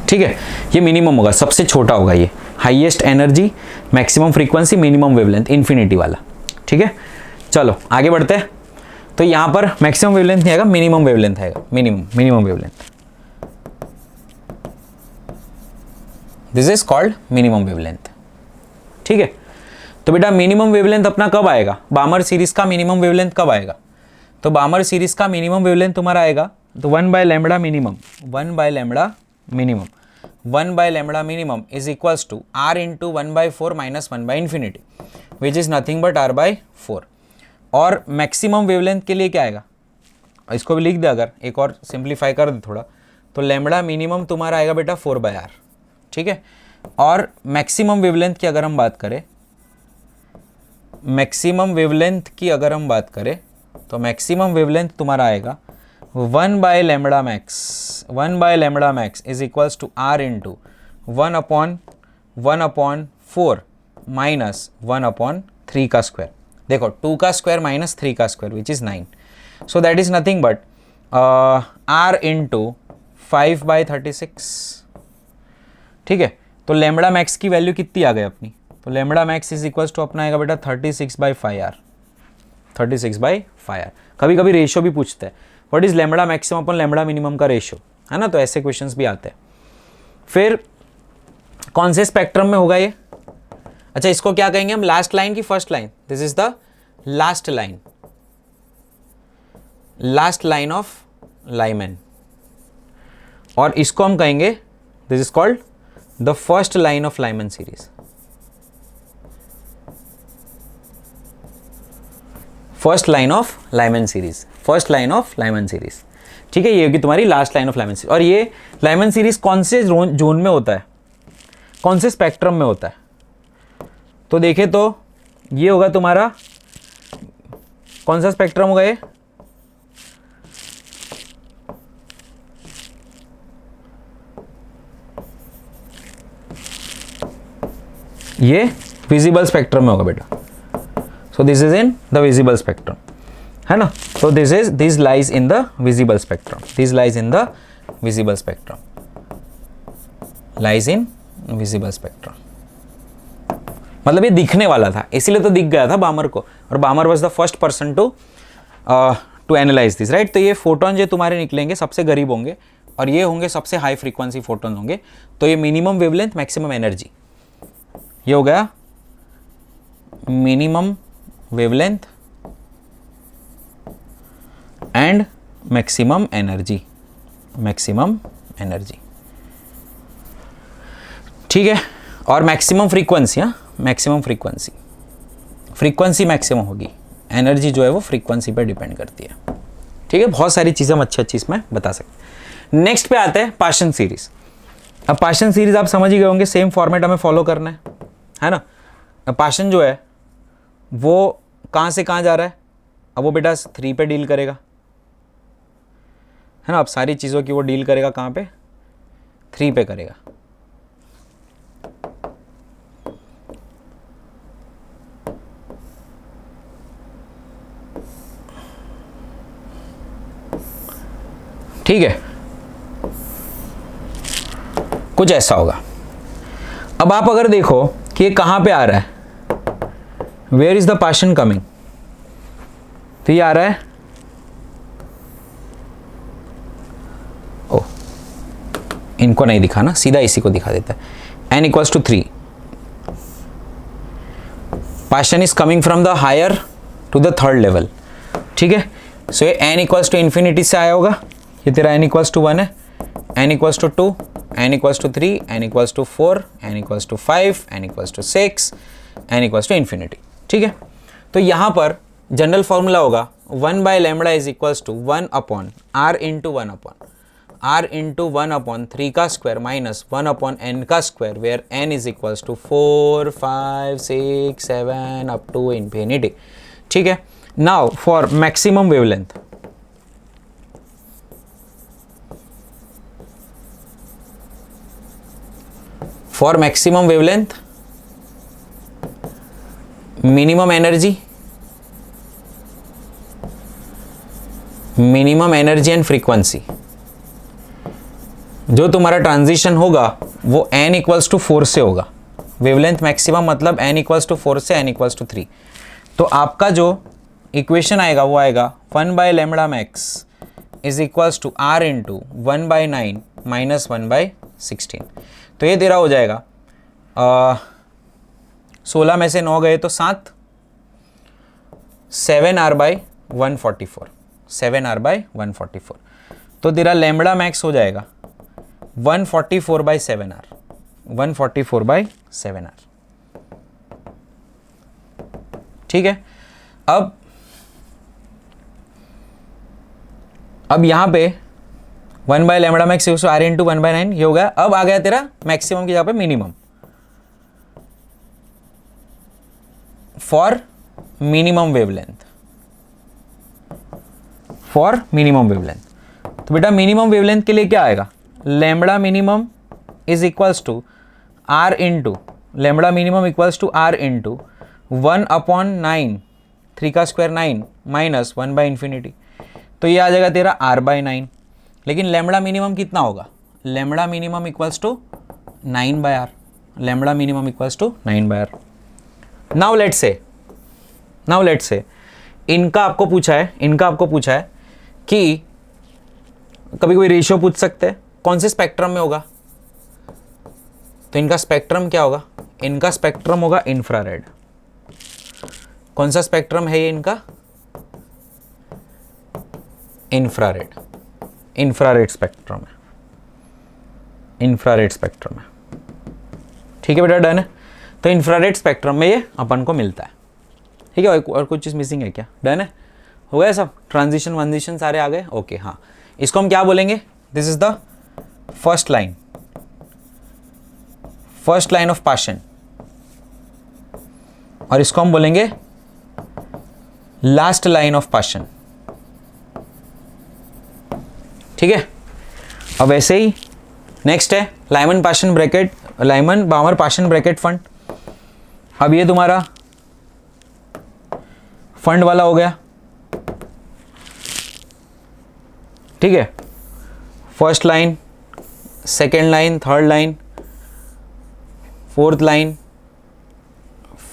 ठीक है, ये मिनिमम होगा, सबसे छोटा होगा, ये highest energy, maximum frequency, minimum wavelength, infinity वाला, ठीक है। चलो आगे बढ़ते हैं। तो यहाँ पर मैक्सिमम वेवलेंथ नहीं आएगा, मिनिमम वेवलेंथ आएगा, minimum wavelength, this is called minimum wavelength, ठीक है। तो बेटा मिनिमम वेवलेंथ अपना कब आएगा? बार्मर सीरीज का मिनिमम वेवलेंथ कब आएगा? तो बार्मर सीरीज का मिनिमम वेवलेंथ तुम्हारा आएगा तो 1/λ minimum is equals to r into 1/4 minus 1/इन्फिनिटी which is nothing but r/4। और मैक्सिमम वेवलेंथ के लिए क्या आएगा, इसको भी लिख दे, अगर एक और सिंप्लीफाई कर दे थोड़ा, तो लैम्बडा मिनिमम तुम्हारा आएगा बेटा 4/r, ठीक है। और मैक्सिमम वेवलेंथ की अगर हम बात करें, तो मैक्सिमम वेवलेंथ तुम्हारा आएगा 1/λ max is equals to r into 1/4 minus 1/3 का स्क्वायर। देखो 2 का स्क्वायर माइनस 3 का square which is 9, so that is nothing but r into 5/36, ठीक है। तो लैम्बडा मैक्स की वैल्यू कितनी आ गई अपनी? तो lambda max is equals to अपना आएगा बेटा 36/5r। कभी कभी रेशियो भी पूछता है, what is lambda maximum upon lambda minimum का रेशियो, है ना, तो ऐसे क्वेश्चंस भी आते हैं। फिर कौन से स्पेक्ट्रम में होगा ये? अच्छा इसको क्या कहेंगे हम, लास्ट लाइन की first line, this is the last line of Lyman, और इसको हम कहेंगे this is called the first line of Lyman series, first line of Lyman series, ठीक है। ये होगी तुम्हारी last line of Lyman series. और ये लाइमन सीरीज कौन से जोन में होता है, कौन से स्पेक्ट्रम में होता है? तो देखें तो ये होगा तुम्हारा, कौन सा स्पेक्ट्रम होगा ये विजिबल स्पेक्ट्रम में होगा बेटा। So this is in the visible spectrum, है ना। तो this lies in the visible spectrum, visible spectrum, मतलब ये दिखने वाला था, इसीलिए तो दिख गया था बामर को, और Balmer was the first person to analyse this, right. तो ये फोटोन जो तुम्हारे निकलेंगे सबसे गरीब होंगे, और ये होंगे सबसे हाई फ्रीक्वेंसी फोटोन होंगे। तो ये मिनिमम वेवलेंथ, मैक्सिमम एनर्जी, ये हो गया minimum wavelength and maximum energy, maximum energy, ठीक है। और मैक्सिमम फ्रीक्वेंसी, हाँ मैक्सिमम फ्रीक्वेंसी, फ्रीक्वेंसी मैक्सिमम होगी, एनर्जी जो है वो फ्रीक्वेंसी पे डिपेंड करती है, ठीक है। बहुत सारी चीज़ें हम अच्छी इसमें बता सकते हैं। नेक्स्ट पे आते हैं पाशन सीरीज। अब पाशन सीरीज आप समझ ही गए होंगे, सेम फॉर्मेट हमें फॉलो करना है ना। पाशन जो है वो कहाँ से कहाँ जा रहा है, अब वो बेटा 3 पे डील करेगा, है ना। अब सारी चीज़ों की वो डील करेगा कहाँ पे, 3 पे करेगा। ठीक है, कुछ ऐसा होगा। अब आप अगर देखो कि ये कहाँ पे आ रहा है, where is the Paschen coming, तो ये आ रहा है, ओ इनको नहीं दिखाना, सीधा इसी को दिखा देता है। n equals to 3, Paschen is coming from the higher to the third level, ठीक है। सो ये n इक्वल्स टू इन्फिनिटी से आया होगा, ये तेरा n इक्वल्स टू 1 है, n equals to 2, n equals to 3, n equals to 4, n equals to 5, n equals to 6, n equals to infinity, ठीक है। तो यहाँ पर जनरल फॉर्मूला होगा 1 by lambda is equals to 1 upon r into 1 upon r into 1 upon 3 का square minus 1 upon n का square, where n is equals to 4, 5, 6, 7 up to infinity, ठीक है। Now for maximum wavelength, for maximum wavelength, minimum energy and frequency, जो तुम्हारा transition होगा वो n equals to 4 से होगा। वेवलेंथ मैक्सिमम मतलब n इक्वल्स टू 4 से n इक्वल्स टू 3। तो आपका जो इक्वेशन आएगा वो आएगा 1 by lambda max is equals to r into 1 by 9 minus 1 by 16। तो ये तेरा हो जाएगा 16 में से 9 गए तो 7, 7r बाई 144, 7r बाई 144। तो तेरा लैम्बडा मैक्स हो जाएगा 144 बाई 7r, 144 बाई 7r, ठीक है। अब यहां पे 1 by lambda max equals to r into 1 by 9, ये हो गया। अब आ गया तेरा मैक्सिमम की जगह पे minimum, for minimum wavelength, for minimum wavelength. तो बेटा मिनिमम वेवलेंथ के लिए क्या आएगा, lambda minimum is equals to r into lambda minimum equals to r into 1 upon 9, 3 का स्क्वायर 9 माइनस 1 बाई इन्फिनिटी। तो ये आ जाएगा तेरा r बाई 9। लेकिन लैम्बडा मिनिमम कितना होगा, lambda minimum equals to 9 by r, lambda minimum equals to 9 by r। Now let's say इनका आपको पूछा है कि कभी कोई रेशियो पूछ सकते हैं कौन से स्पेक्ट्रम में होगा। तो इनका स्पेक्ट्रम क्या होगा, इनका स्पेक्ट्रम होगा इंफ्रारेड। कौन सा स्पेक्ट्रम है ये इनका, इंफ्रारेड स्पेक्ट्रम है, इंफ्रारेड स्पेक्ट्रम है, ठीक है बेटा, डन है। तो इंफ्रारेड स्पेक्ट्रम में ये अपन को मिलता है, ठीक है। और कुछ चीज़ मिसिंग है क्या, डन है, हो गया सब, ट्रांजिशन सारे आ गए, ओके। हाँ, इसको हम क्या बोलेंगे, this is the first line of Paschen, और इसको हम बोलेंगे लास्ट लाइन ऑफ पाशन, ठीक है। अब ऐसे ही नेक्स्ट है लाइमन बामर पाशन ब्रैकेट फंड। अब ये तुम्हारा फंड वाला हो गया, ठीक है। First line, second line, third line, fourth line,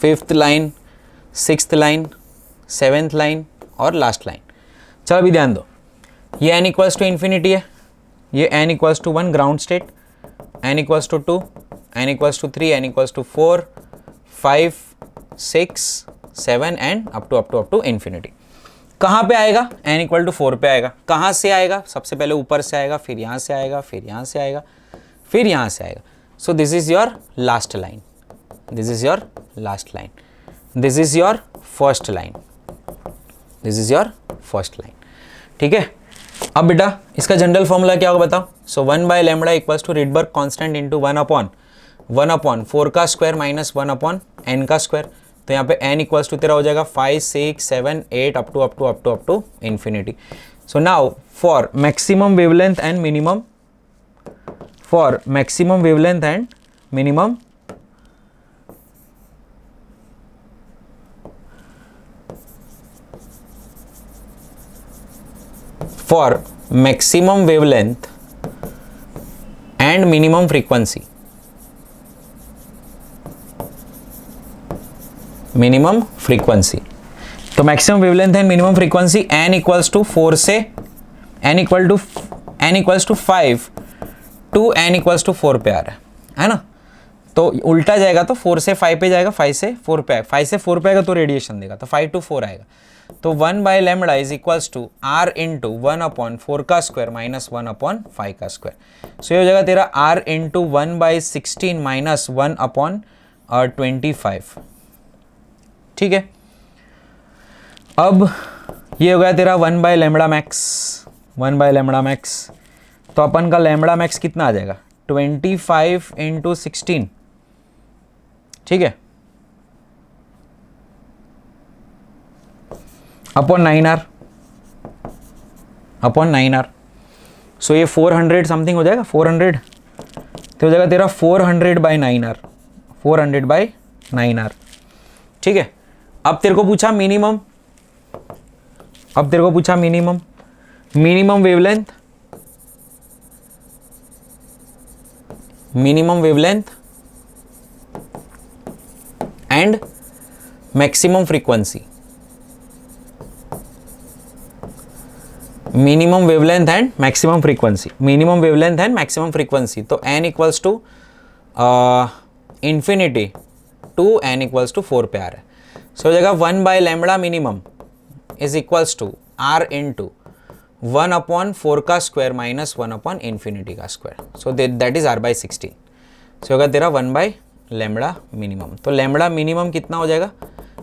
fifth line, sixth line, seventh line और लास्ट लाइन। चलो अभी ध्यान दो, ये n इक्वल्स टू इन्फिनिटी है, ये n equals to 1 ground state, n equals to 2, n equals to 3, n equals to 4, 5, 6, 7 and up to infinity. कहाँ पे आएगा? n इक्वल टू 4 पे आएगा। कहाँ से आएगा? सबसे पहले ऊपर से आएगा, फिर यहाँ से आएगा, फिर यहाँ से आएगा, फिर यहाँ से आएगा। So this is your last line, this is your last line, this is your first line, this is your first line. ठीक है, अब बेटा इसका जनरल फॉर्मूला क्या होगा बताओ? So 1 by lambda equals to Rydberg constant into 1 upon 4 का square minus 1 upon n का स्क्वायर। तो यहाँ पे n इक्वल्स टू तेरा हो जाएगा 5, 6, 7, 8 up to infinity. So now for maximum wavelength and minimum, for maximum wavelength and minimum for maximum wavelength and minimum frequency, minimum frequency, तो maximum wavelength and minimum frequency n equals to 4 से n equals to 5 to n equals to 4 पे आ रहा है ना? तो उल्टा जाएगा तो 4 से 5 पे जाएगा, 5 से 4 पे आएगा, 5 से 4 पे आएगा तो रेडिएशन देगा, तो 5 to 4 आएगा। तो 1 by lambda is equals to r into 1 upon 4 का स्क्वायर माइनस 1 अपॉन 5 का स्क्वायर। सो ये हो जाएगा तेरा r into 1 by 16 minus 1 upon 25। ठीक है, अब ये हो गया तेरा 1 by lambda max, 1 by lambda max. तो अपन का लैम्बडा मैक्स कितना आ जाएगा? 25 इंटू 16। ठीक है, अपॉन 9r, अपॉन 9r। सो ये 400 समथिंग हो जाएगा, 400 तो हो जाएगा तेरा 400 बाई 9r, 400 बाई 9r। ठीक है, अब तेरे को पूछा मिनिमम, अब तेरे को पूछा minimum, minimum wavelength, minimum wavelength and maximum frequency, minimum wavelength and maximum frequency, minimum wavelength and maximum frequency. तो n equals to infinity to n equals to 4 पे आ रहा है। सो हो जाएगा 1 by lambda minimum is equals to r into 1 upon 4 का square minus 1 upon infinity का square. So that is r by 16। So होगा तेरा 1 बाय लैम्बडा मिनिमम। तो लैम्बडा मिनिमम कितना हो जाएगा?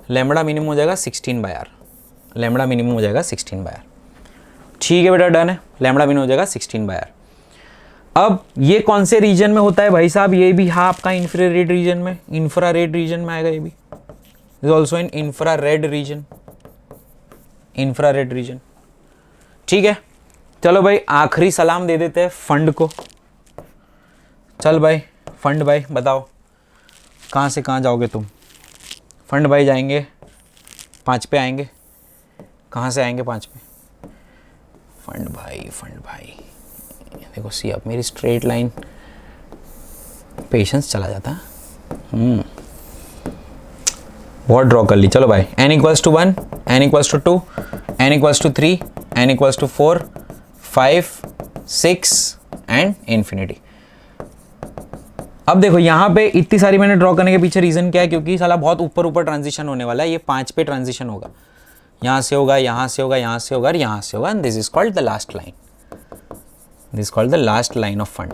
लैम्बडा मिनिमम हो जाएगा 16 बाय r, लैम्बडा मिनिमम हो जाएगा 16 बाय r। ठीक है बेटा, डन है, लैम्बडा मिनिमम हो जाएगा 16 बाय r। अब ये कौन से रीजन में होता है भाई साहब? ये भी हाँ आपका इंफ्रारेड रीजन में, इंफ्रारेड रीजन में आएगा। ये भी is also in infrared reason, infrared reason. ठीक है, चलो भाई आखिरी सलाम दे देते हैं फंड को। चल भाई फंड भाई बताओ कहाँ से कहाँ जाओगे तुम? फंड भाई जाएंगे 5 पे, आएंगे कहाँ से आएंगे 5 पे? फंड भाई, फंड भाई देखो सी, अब मेरी स्ट्रेट लाइन पेशेंस चला जाता है। बहुत ड्रॉ कर ली। चलो भाई n equals to 1, n equals to 2, n equals to 3, n equals to 4, 5, 6 and infinity. अब देखो यहाँ पे इतनी सारी मैंने ड्रॉ करने के पीछे रीजन क्या है? क्योंकि साला बहुत ऊपर ऊपर ट्रांजिशन होने वाला है। ये 5 पे ट्रांजिशन होगा, यहाँ से होगा, यहाँ से होगा, यहाँ से होगा और यहाँ से होगा। And this is called the last line, this is called the last line of fund.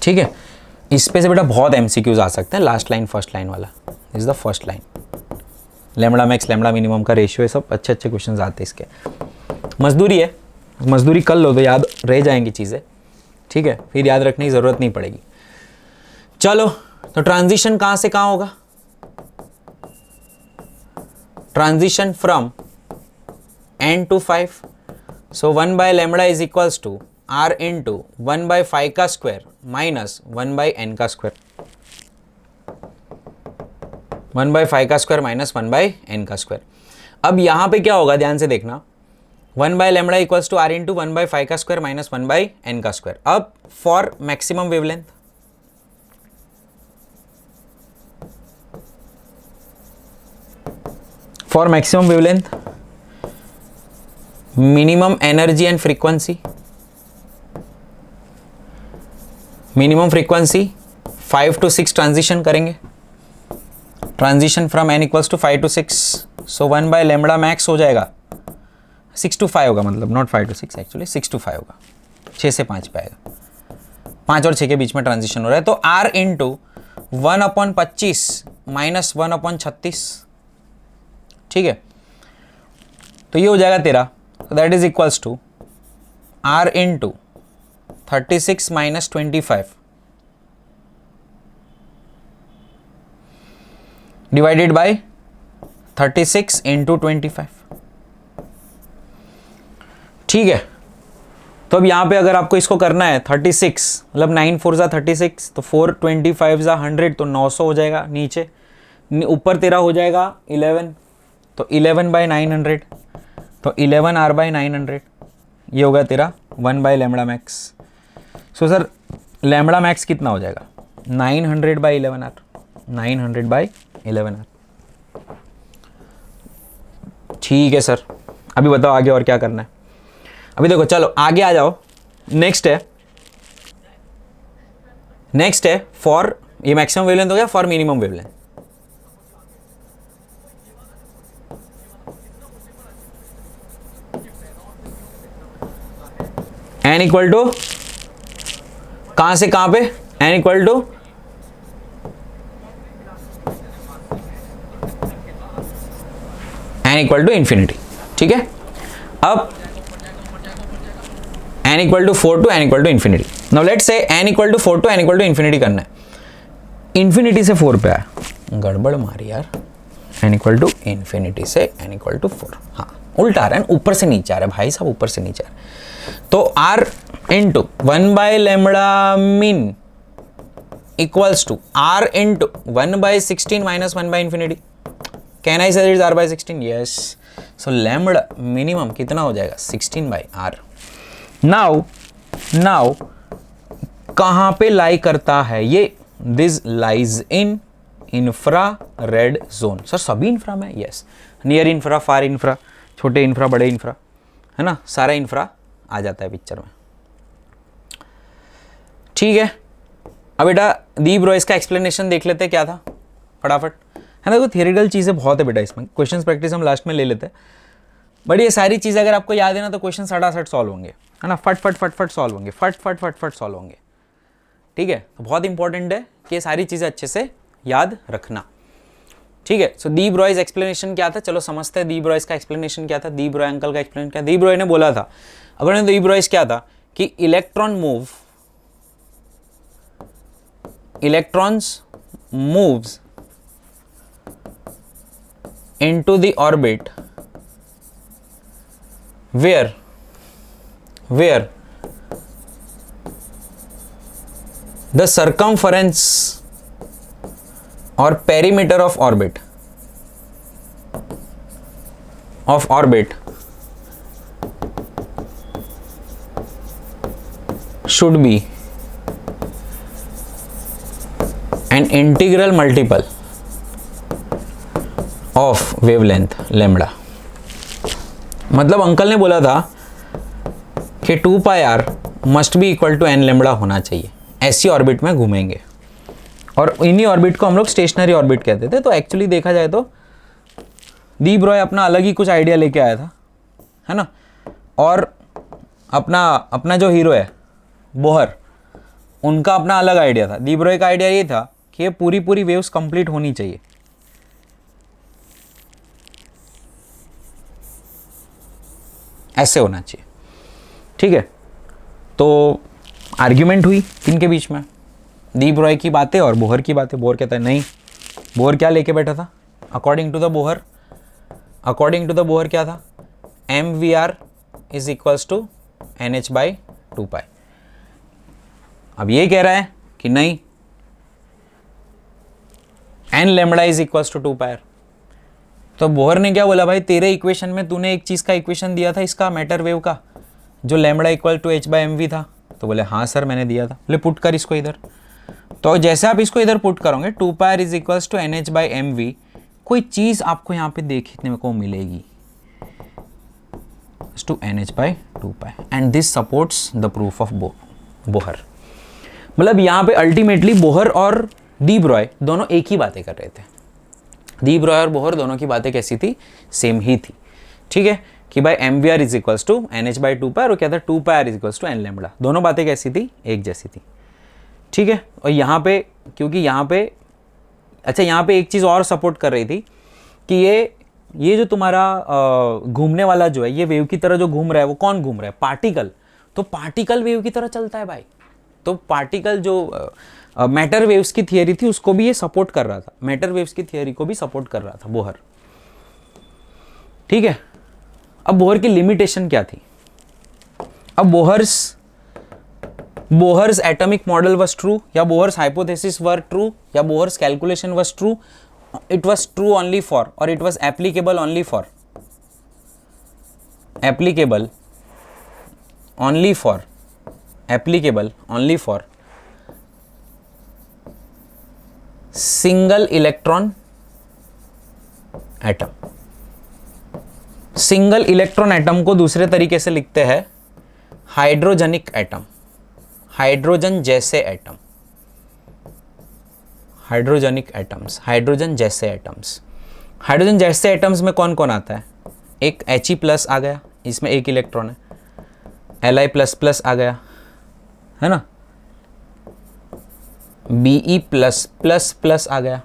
ठीक है, इस पे से बेटा बहुत एमसीक्यूज आ सकते हैं। लास्ट लाइन फर्स्ट लाइन वाला, this is the first line. Lambda max lambda minimum का रेशियो है, सब अच्छे अच्छे क्वेश्चंस आते हैं इसके। मजदूरी है, मजदूरी कर लो तो याद रह जाएंगी चीज़ें। ठीक है, फिर याद रखने की ज़रूरत नहीं पड़ेगी। चलो तो ट्रांजिशन कहाँ से कहाँ होगा? Transition from n to 5। So 1 by lambda is equals to r into 1 by 5 का स्क्वायर माइनस 1 बाय n का स्क्वायर, 1 बाय 5 का स्क्वायर माइनस 1 बाय n का स्क्वायर। अब यहाँ पे क्या होगा ध्यान से देखना, 1 by lambda equals to r into 1 by 5 का स्क्वायर माइनस 1 बाय n का स्क्वायर। अब for maximum wavelength, for maximum wavelength, minimum energy and frequency, minimum frequency 5 to 6 transition करेंगे, transition from n equals to 5 to 6, so 1 by lambda max हो जाएगा 6 to 5 होगा, मतलब not 5 to 6 actually 6 to 5 होगा, 6 से 5 पे आएगा, 5 और 6 के बीच में ट्रांजिशन हो रहा है, तो R इंटू 1/25 माइनस 1/36, ठीक है, तो ये हो जाएगा तेरा, that is equals to R into 36 minus 25 divided by 36 into 25, ठीक है। तो अब यहाँ पे अगर आपको इसको करना है 36, मतलब 9 4 जा 36, तो 4 25 जा 100, तो 900 हो जाएगा, नीचे ऊपर तेरा हो जाएगा 11, तो 11 बाई 900, तो 11 R बाई 900, ये होगा तेरा 1 by lambda max. So sir lambda max कितना हो जाएगा 900 बाई 11R, 900 बाई 11R, ठीक है सर। अभी बताओ आगे और क्या करना है। अभी देखो चलो आगे आ जाओ, नेक्स्ट है फॉर, ये मैक्सिमम वेवलेंथ हो गया, for minimum wavelength, n equal to कहां से कहां पे, n इक्वल टू इंफिनिटी, ठीक है। अब n equal to 4 to n equal to infinity, now let's say n equal to 4 to n equal to infinity करना है, इंफिनिटी से 4 पे आया, गड़बड़ मारी यार, n इक्वल टू इंफिनिटी से n इक्वल टू 4, हाँ उल्टा आ रहा है, ऊपर से नीचे आ रहा है भाई साहब, ऊपर से नीचे आ रहा है, तो r into 1 by lambda min equals to r into 1 by 16 minus 1 by infinity, can I say it's r by 16, yes, so lambda minimum कितना हो जाएगा 16 बाय r। नाउ कहां पे लाई करता है ये, this lies in infra red zone, sir सभी infra में, यस, नियर इंफ्रा, फार इंफ्रा, छोटे इंफ्रा, बड़े इंफ्रा, है ना, सारा इंफ्रा आ जाता है पिक्चर में, ठीक है। अब बेटा दी ब्रोइस का एक्सप्लेनेशन देख लेते हैं, क्या था फटाफट, है ना, देखो थियरिटिकल चीज़ें बहुत है बेटा इसमें, क्वेश्चंस प्रैक्टिस हम लास्ट में ले लेते हैं, बट ये सारी चीज़ें अगर आपको याद है ना तो क्वेश्चन 60 सॉल्व होंगे, है ना, फट सॉल्व होंगे, फट सॉल्व होंगे, ठीक है। तो बहुत इंपॉर्टेंट है कि ये सारी चीज़ें अच्छे से याद रखना, ठीक है। सो दी ब्रोइस एक्सप्लेनेशन क्या था, चलो समझते हैं दी ब्रोइस का एक्सप्लेनेशन क्या था, दी ब्रोय अंकल का एक्सप्लेनेशन क्या, दी ब्रोय ने बोला था, अकॉर्डिंग टू दी ब्रोइस क्या था कि electrons moves into the orbit where the circumference or perimeter of orbit should be an integral multiple of wavelength lambda. मतलब अंकल ने बोला था कि 2 pi R must be equal to n lambda होना चाहिए, ऐसी ऑर्बिट में घूमेंगे, और इन्हीं ऑर्बिट को हम लोग स्टेशनरी ऑर्बिट कहते थे। तो एक्चुअली देखा जाए तो दी ब्रोय अपना अलग ही कुछ आइडिया लेके आया था, है ना, और अपना जो हीरो है बोहर, उनका अपना अलग आइडिया था। दी ब्रोय का आइडिया ये था कि ये पूरी वेव्स कंप्लीट होनी चाहिए, ऐसे होना चाहिए, ठीक है। तो आर्ग्यूमेंट हुई इनके बीच में, दी ब्रोय की बातें और बोहर की बातें। बोहर कहता है नहीं, बोहर क्या लेके बैठा था, अकॉर्डिंग टू द बोहर क्या था, mvr is equals to nh by 2 pi. अब ये कह रहा है कि नहीं, n lambda is equals to 2 pi. तो बोहर ने क्या बोला, भाई तेरे इक्वेशन में तूने एक चीज़ का इक्वेशन दिया था, इसका मैटर वेव का, जो lambda equal to h by M V था। तो बोले हाँ सर मैंने दिया था। बोले पुट कर इसको इधर। तो जैसे आप इसको इधर पुट करोगे 2 pi is equals to N H by M V, कोई चीज़ आपको यहाँ पे देखने को मिलेगी to NH/2π and this supports the proof of Bohr. मतलब यहाँ पे अल्टीमेटली बोहर और डी ब्रॉय दोनों एक ही बातें कर रहे थे। डी ब्रॉय और बोहर दोनों की बातें कैसी थी? सेम ही थी। ठीक है कि भाई MVR is equals to NH/2π और क्या था 2πr is equals to n lambda. दोनों बातें कैसी थी? एक जैसी थी। ठीक है। और यहाँ पे क्योंकि यहाँ पे अच्छा यहाँ पे एक चीज़ और सपोर्ट कर रही थी कि ये जो तुम्हारा घूमने वाला जो है ये वेव की तरह जो घूम रहा है वो कौन घूम रहा है? पार्टिकल। तो पार्टिकल वेव की तरह चलता है भाई। तो पार्टिकल जो मैटर वेव्स की थियरी थी उसको भी ये सपोर्ट कर रहा था, मैटर वेव्स की थियरी को भी सपोर्ट कर रहा था बोहर। ठीक है। अब बोहर की लिमिटेशन क्या थी? अब Bohr's atomic model was true या बोहर्स हाइपोथेसिस वर ट्रू या Bohr's calculation was true, it was true only for or it was applicable only for single electron atom। Single electron atom को दूसरे तरीके से लिखते हैं हाइड्रोजनिक एटम, हाइड्रोजन जैसे atom, हाइड्रोजनिक atoms, hydrogen जैसे एटम्स। हाइड्रोजन जैसे एटम्स में कौन कौन आता है? एक He+ आ गया, इसमें एक इलेक्ट्रॉन है। Li++ आ गया, है ना। Be+++ आ गया।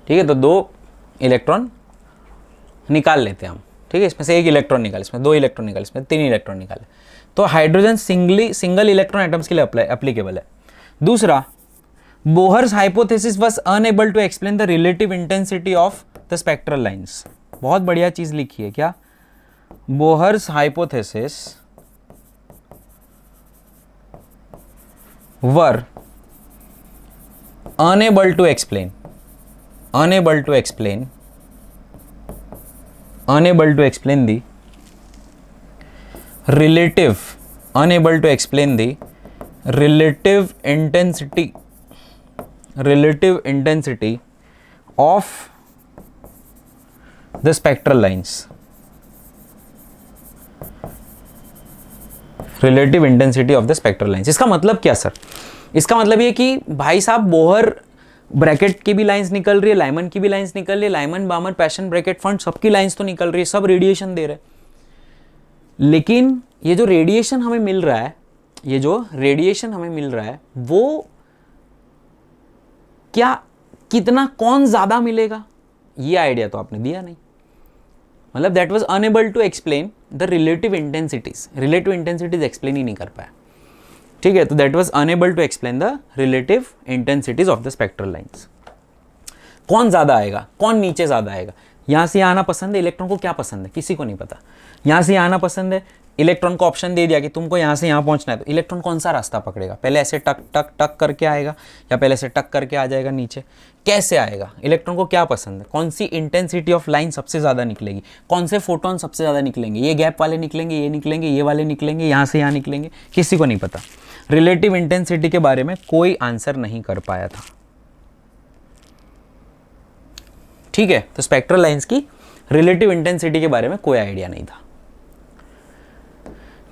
ठीक है। तो 2 इलेक्ट्रॉन निकाल लेते हैं हम। ठीक है। इसमें से एक इलेक्ट्रॉन निकाल, इसमें 2 इलेक्ट्रॉन निकाल, इसमें 3 इलेक्ट्रॉन निकाले। तो हाइड्रोजन सिंगल इलेक्ट्रॉन एटम्स के लिए एप्लीकेबल है। दूसरा, Bohr's hypothesis was unable to explain the relative intensity of the spectral lines. बहुत बढ़िया चीज लिखी है क्या? Bohr's hypothesis were unable to explain the relative intensity of the spectral lines। relative intensity of the spectral lines। इसका मतलब क्या sir? इसका मतलब ये कि भाई साहब बोहर ब्रैकेट की भी लाइंस निकल रही है, लाइमन की भी लाइंस निकल रही है, Lyman Balmer Paschen bracket fund सबकी लाइंस तो निकल रही है, सब रेडिएशन दे रहे हैं। लेकिन ये जो रेडिएशन हमें मिल रहा है वो क्या, कितना, कौन ज्यादा मिलेगा, ये आइडिया तो आपने दिया नहीं। मतलब that was unable to explain the relative intensities explain ही नहीं कर पाया। ठीक है। तो that was unable to explain the relative intensities of the spectral lines. कौन ज्यादा आएगा, कौन नीचे ज्यादा आएगा? यहां से आना पसंद है, इलेक्ट्रॉन को क्या पसंद है किसी को नहीं पता। यहां से आना पसंद है, इलेक्ट्रॉन को ऑप्शन दे दिया कि तुमको यहाँ से यहाँ पहुँचना है, तो इलेक्ट्रॉन कौन सा रास्ता पकड़ेगा? पहले ऐसे टक टक टक करके आएगा या पहले से टक करके आ जाएगा नीचे? कैसे आएगा? इलेक्ट्रॉन को क्या पसंद है? कौन सी इंटेंसिटी ऑफ लाइन सबसे ज़्यादा निकलेगी? कौन से फोटोन सबसे ज़्यादा निकलेंगे? ये गैप वाले निकलेंगे, ये निकलेंगे, ये वाले निकलेंगे, यहाँ से यहाँ निकलेंगे? किसी को नहीं पता। रिलेटिव इंटेंसिटी के बारे में कोई आंसर नहीं कर पाया था। ठीक है। तो स्पेक्ट्रल लाइंस की रिलेटिव इंटेंसिटी के बारे में कोई आइडिया नहीं था।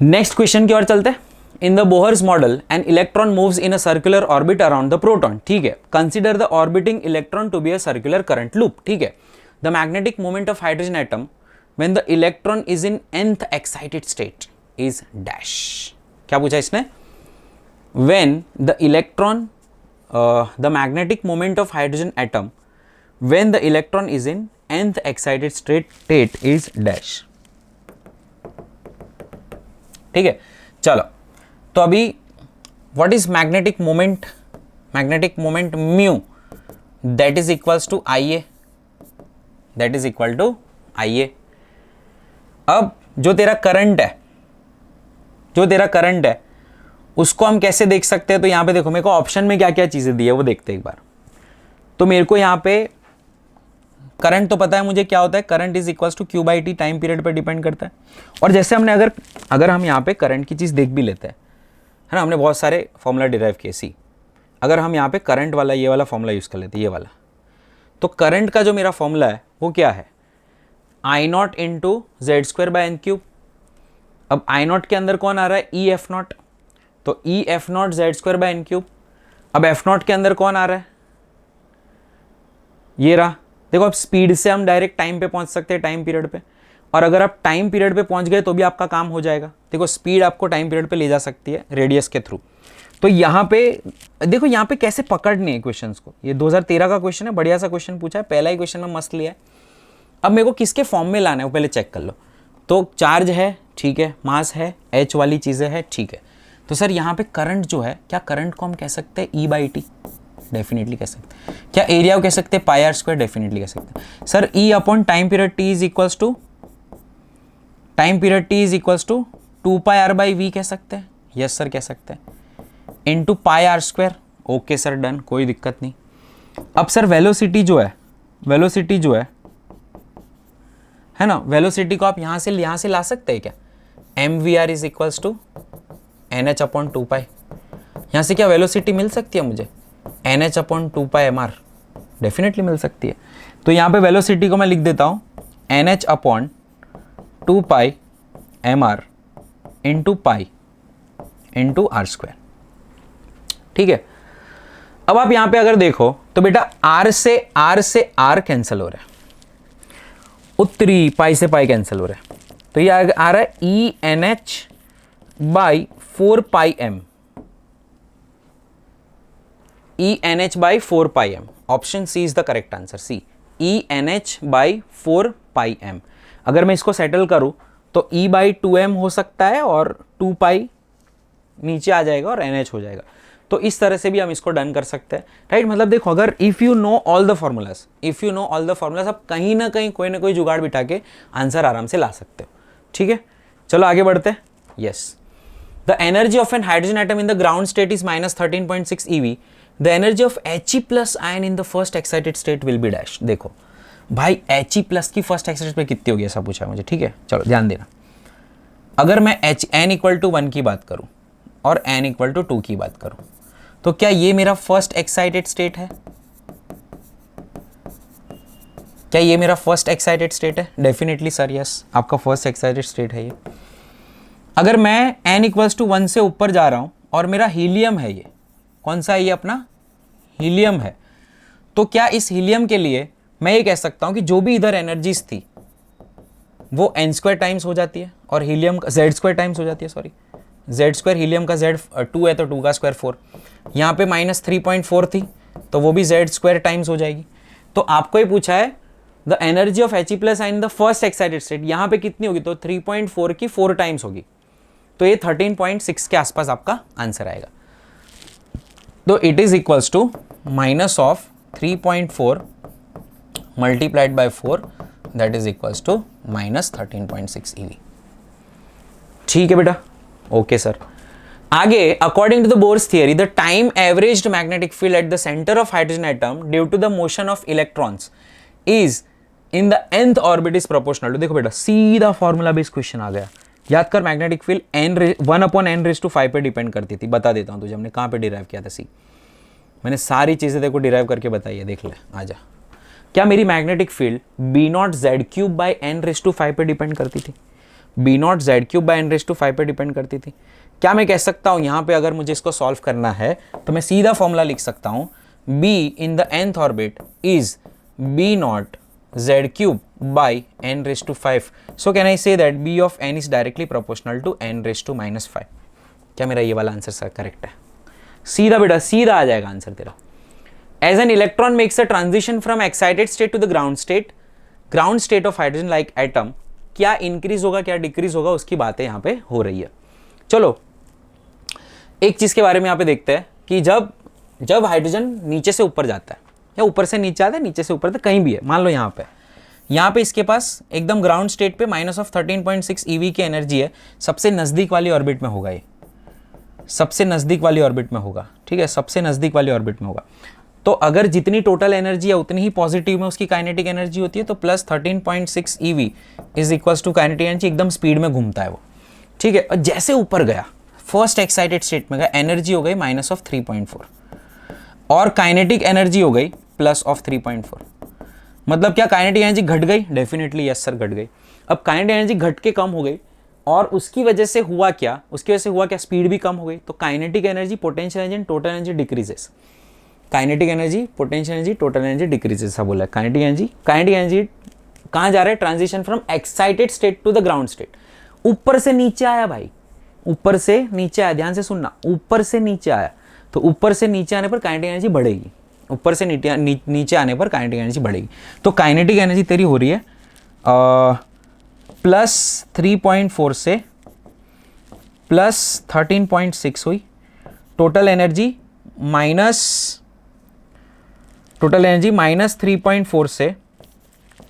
नेक्स्ट क्वेश्चन की ओर चलते हैं। In the Bohr's model an electron moves in a circular orbit around the proton. ठीक है। Consider the orbiting electron to be a circular current loop. ठीक है। The magnetic moment of hydrogen atom when the electron is in nth excited state is dash. क्या पूछा इसने? When the electron the magnetic moment of hydrogen atom when the electron is in nth excited state is dash. ठीक है। चलो, तो अभी what is magnetic moment? Magnetic moment mu that is equals to IA, that is equal to IA। अब जो तेरा current है उसको हम कैसे देख सकते हैं? तो यहां पे देखो, मेरे को ऑप्शन में क्या क्या चीजें दी है वो देखते हैं एक बार। तो मेरे को यहां पे करंट तो पता है मुझे क्या होता है, current is equals to Q/T, time period पर डिपेंड करता है। और जैसे हमने अगर हम यहाँ पे करंट की चीज़ देख भी लेते हैं, है ना, हमने बहुत सारे फॉर्मूला डिराइव किए। सी अगर हम यहाँ पे करंट वाला ये वाला फॉर्मूला यूज़ कर लेते हैं, ये वाला, तो करंट का जो मेरा फॉर्मूला है वो क्या है, I naught into Z square by N cube. अब आई नॉट के अंदर कौन आ रहा है, ई एफ नॉट, तो E F naught Z square by N cube. अब एफ नॉट के अंदर कौन आ रहा है, ये रहा। देखो अब स्पीड से हम डायरेक्ट टाइम पे पहुंच सकते हैं, टाइम पीरियड पे, और अगर आप टाइम पीरियड पे पहुंच गए तो भी आपका काम हो जाएगा। देखो स्पीड आपको टाइम पीरियड पे ले जा सकती है रेडियस के थ्रू। तो यहाँ पे देखो यहाँ पे कैसे पकड़ने हैं क्वेश्चंस को। ये 2013 का क्वेश्चन है, बढ़िया सा क्वेश्चन पूछा है, पहला ही क्वेश्चन में मस्त लिया है। अब मेरे को किसके फॉर्म में लाना है वो पहले चेक कर लो। तो चार्ज है, ठीक है, मास है, एच वाली चीज़ें है, ठीक है। तो सर यहाँ पे करंट जो है, क्या करंट को हम कह सकते हैं ई बाई टी, डेफिनेटली कह सकते हैं। क्या एरिया को कह सकते हैं पाई आर स्क्वायर, डेफिनेटली कह सकते हैं। Sir E upon time period T is equals to, time period T is equals to 2 pi R by V कह सकते हैं, यस सर कह सकते हैं, into pi R square. Okay sir done, कोई दिक्कत नहीं। अब सर वेलोसिटी जो है, वेलोसिटी जो है ना, वेलोसिटी को आप यहाँ से ला सकते हैं क्या, M V R is equals to N H upon 2 pi. यहाँ से क्या वेलोसिटी मिल सकती है मुझे, N H upon 2 pi M R, definitely मिल सकती है। तो यहाँ पे वेलोसिटी को मैं लिख देता हूँ N H upon 2 pi M R into pi into R square, ठीक है। अब आप यहाँ पे अगर देखो तो बेटा आर से आर कैंसिल हो रहा है, उत्तरी पाई से पाई कैंसिल हो रहा है, तो ये आ रहा है E N H by 4 pi M, E N H by 4 pi M. Option C is the correct answer, C E N H by 4 pi M. अगर मैं इसको सेटल करूं तो ई बाई 2m हो सकता है और 2 पाई नीचे आ जाएगा और NH हो जाएगा। तो इस तरह से भी हम इसको डन कर सकते हैं, राइट। मतलब देखो अगर if you know all the formulas, आप कहीं ना कहीं कोई ना कोई जुगाड़ बिठा के आंसर आराम से ला सकते हो, ठीक है। चलो आगे बढ़ते हैं। Yes, the energy of an hydrogen atom in the ground state is -13.6 eV। द एनर्जी ऑफ He+ ion in the first excited state will be dash. देखो भाई He+ की फर्स्ट एक्साइटेड पे कितनी होगी ऐसा पूछा है मुझे, ठीक है। चलो ध्यान देना, अगर मैं n = 1 की बात करूं और n = 2 की बात करूं, तो क्या ये मेरा फर्स्ट एक्साइटेड स्टेट है, क्या ये मेरा फर्स्ट एक्साइटेड स्टेट है? डेफिनेटली सर यस, आपका फर्स्ट एक्साइटेड स्टेट है ये। अगर मैं n = 1 से ऊपर जा रहा हूं और मेरा हीलियम है, ये कौन सा है, ये अपना हीलियम है, तो क्या इस हीलियम के लिए मैं ये कह सकता हूं कि जो भी इधर एनर्जीज थी वो n² टाइम्स हो जाती है और हीलियम का Z² टाइम्स हो जाती है, सॉरी Z², हीलियम का Z 2 है तो 2 का स्क्वायर 4, यहाँ पे -3.4 थी तो वो भी Z² टाइम्स हो जाएगी। तो आपको ही पूछा है द एनर्जी ऑफ He+ in the first excited state, यहाँ पे कितनी होगी, तो 3.4 की 4 टाइम्स होगी, तो ये 13.6 के आसपास आपका आंसर आएगा। तो it is equals to -3.4 multiplied by 4, that is equals to -13.6 eV। ठीक है बेटा, ओके सर। आगे, according to the Bohr's theory, the time averaged magnetic field at the centre of hydrogen atom due to the motion of electrons is in the nth orbit is proportional to. देखो बेटा सीधा formula based question आ गया, याद कर। Magnetic field 1/n⁵ पे depend करती थी, बता देता हूं तुझे हमने कहां पे डिराइव किया था। सी मैंने सारी चीजें देखो डिराइव करके बताई है, देख ले, आजा। क्या मेरी मैग्नेटिक फील्ड B0Z³ पे डिपेंड करती थी, B0Z³ पे डिपेंड करती थी। क्या मैं कह सकता हूं यहां पे अगर मुझे इसको सॉल्व करना है तो मैं सीधा फॉर्मूला लिख सकता हूं, B in the nth orbit is B0Z³ so can I say that B of n is directly proportional to n⁻⁵। क्या मेरा ये वाला आंसर सर करेक्ट है? सीधा बेटा सीधा आ जाएगा आंसर तेरा। As an electron makes a transition from excited state to the ground state of hydrogen like atom, क्या इंक्रीज होगा क्या डिक्रीज होगा उसकी बातें यहाँ पे हो रही है। चलो एक चीज के बारे में यहाँ पे देखते हैं कि जब हाइड्रोजन नीचे से ऊपर जाता है या ऊपर से नीचे आता है, नीचे से ऊपर तक कहीं भी है, मान लो यहाँ पे इसके पास एकदम ग्राउंड स्टेट पे -13.6 eV की एनर्जी है, सबसे नजदीक वाली ऑर्बिट में होगा, ये सबसे नजदीक वाली ऑर्बिट में होगा, ठीक है, सबसे नजदीक वाली ऑर्बिट में होगा। तो अगर जितनी टोटल एनर्जी है उतनी ही पॉजिटिव में उसकी काइनेटिक एनर्जी होती है, तो +13.6 eV is equals to kinetic energy, एकदम स्पीड में घूमता है वो, ठीक है। और जैसे ऊपर गया फर्स्ट एक्साइटेड स्टेट में गया, एनर्जी हो गई -3.4 और काइनेटिक एनर्जी हो गई +3.4। मतलब क्या काइनेटिक एनर्जी घट गई? डेफिनेटली यस सर, घट गई। अब काइनेटिक एनर्जी घट के कम हो गई और उसकी वजह से हुआ क्या? स्पीड भी कम हो गई। तो kinetic energy, potential energy and total energy decreases. Kinetic energy, potential energy, total energy decreases ऐसा बोला है। काइनेटिक एनर्जी कहाँ जा रहा है? Transition from excited state to the ground state. ऊपर से नीचे आया भाई, ऊपर से नीचे आया, ध्यान से सुनना, ऊपर से नीचे आया। तो ऊपर से नीचे आने पर काइनेटिक एनर्जी बढ़ेगी, ऊपर से नीचे आने पर काइनेटिक एनर्जी बढ़ेगी। तो काइनेटिक एनर्जी तेरी हो रही है +3.4 से +13.6 हुई। टोटल एनर्जी -3.4 से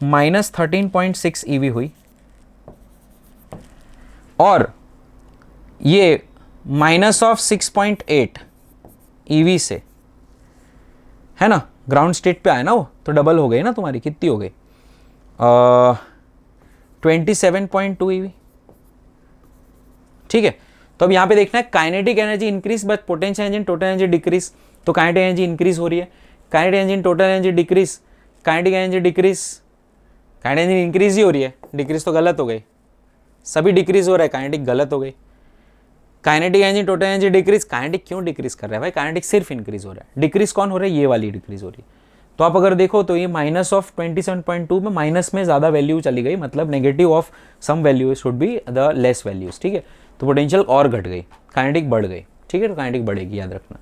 -13.6 EV हुई। और ये -6.8 EV से, है ना, ग्राउंड स्टेट पे आया ना वो, तो डबल हो गई ना तुम्हारी। कितनी हो गई? 27.2 EV। ठीक है, तो अब यहाँ पे देखना है kinetic energy increase but potential energy, total energy decrease. तो काइनेटिक एनर्जी इंक्रीज हो रही है, kinetic energy, total energy decrease, kinetic energy decrease, kinetic energy increase ही हो रही है, डिक्रीज तो गलत हो गई। सभी डिक्रीज हो रहा है, काइनेटिक गलत हो गई। Kinetic energy, total energy decrease. Kinetic क्यों डिक्रीज कर रहा है भाई? काइनेटिक सिर्फ इंक्रीज हो रहा है। डिक्रीज कौन हो रहा है? ये वाली डिक्रीज हो रही है। तो आप अगर देखो तो ये -27.2 में माइनस में ज्यादा वैल्यू चली गई, मतलब negative of some value should be the less values. ठीक है, तो पोटेंशियल और घट गई, काइनेटिक बढ़ गई। ठीक है, तो काइनेटिक बढ़ेगी, याद रखना।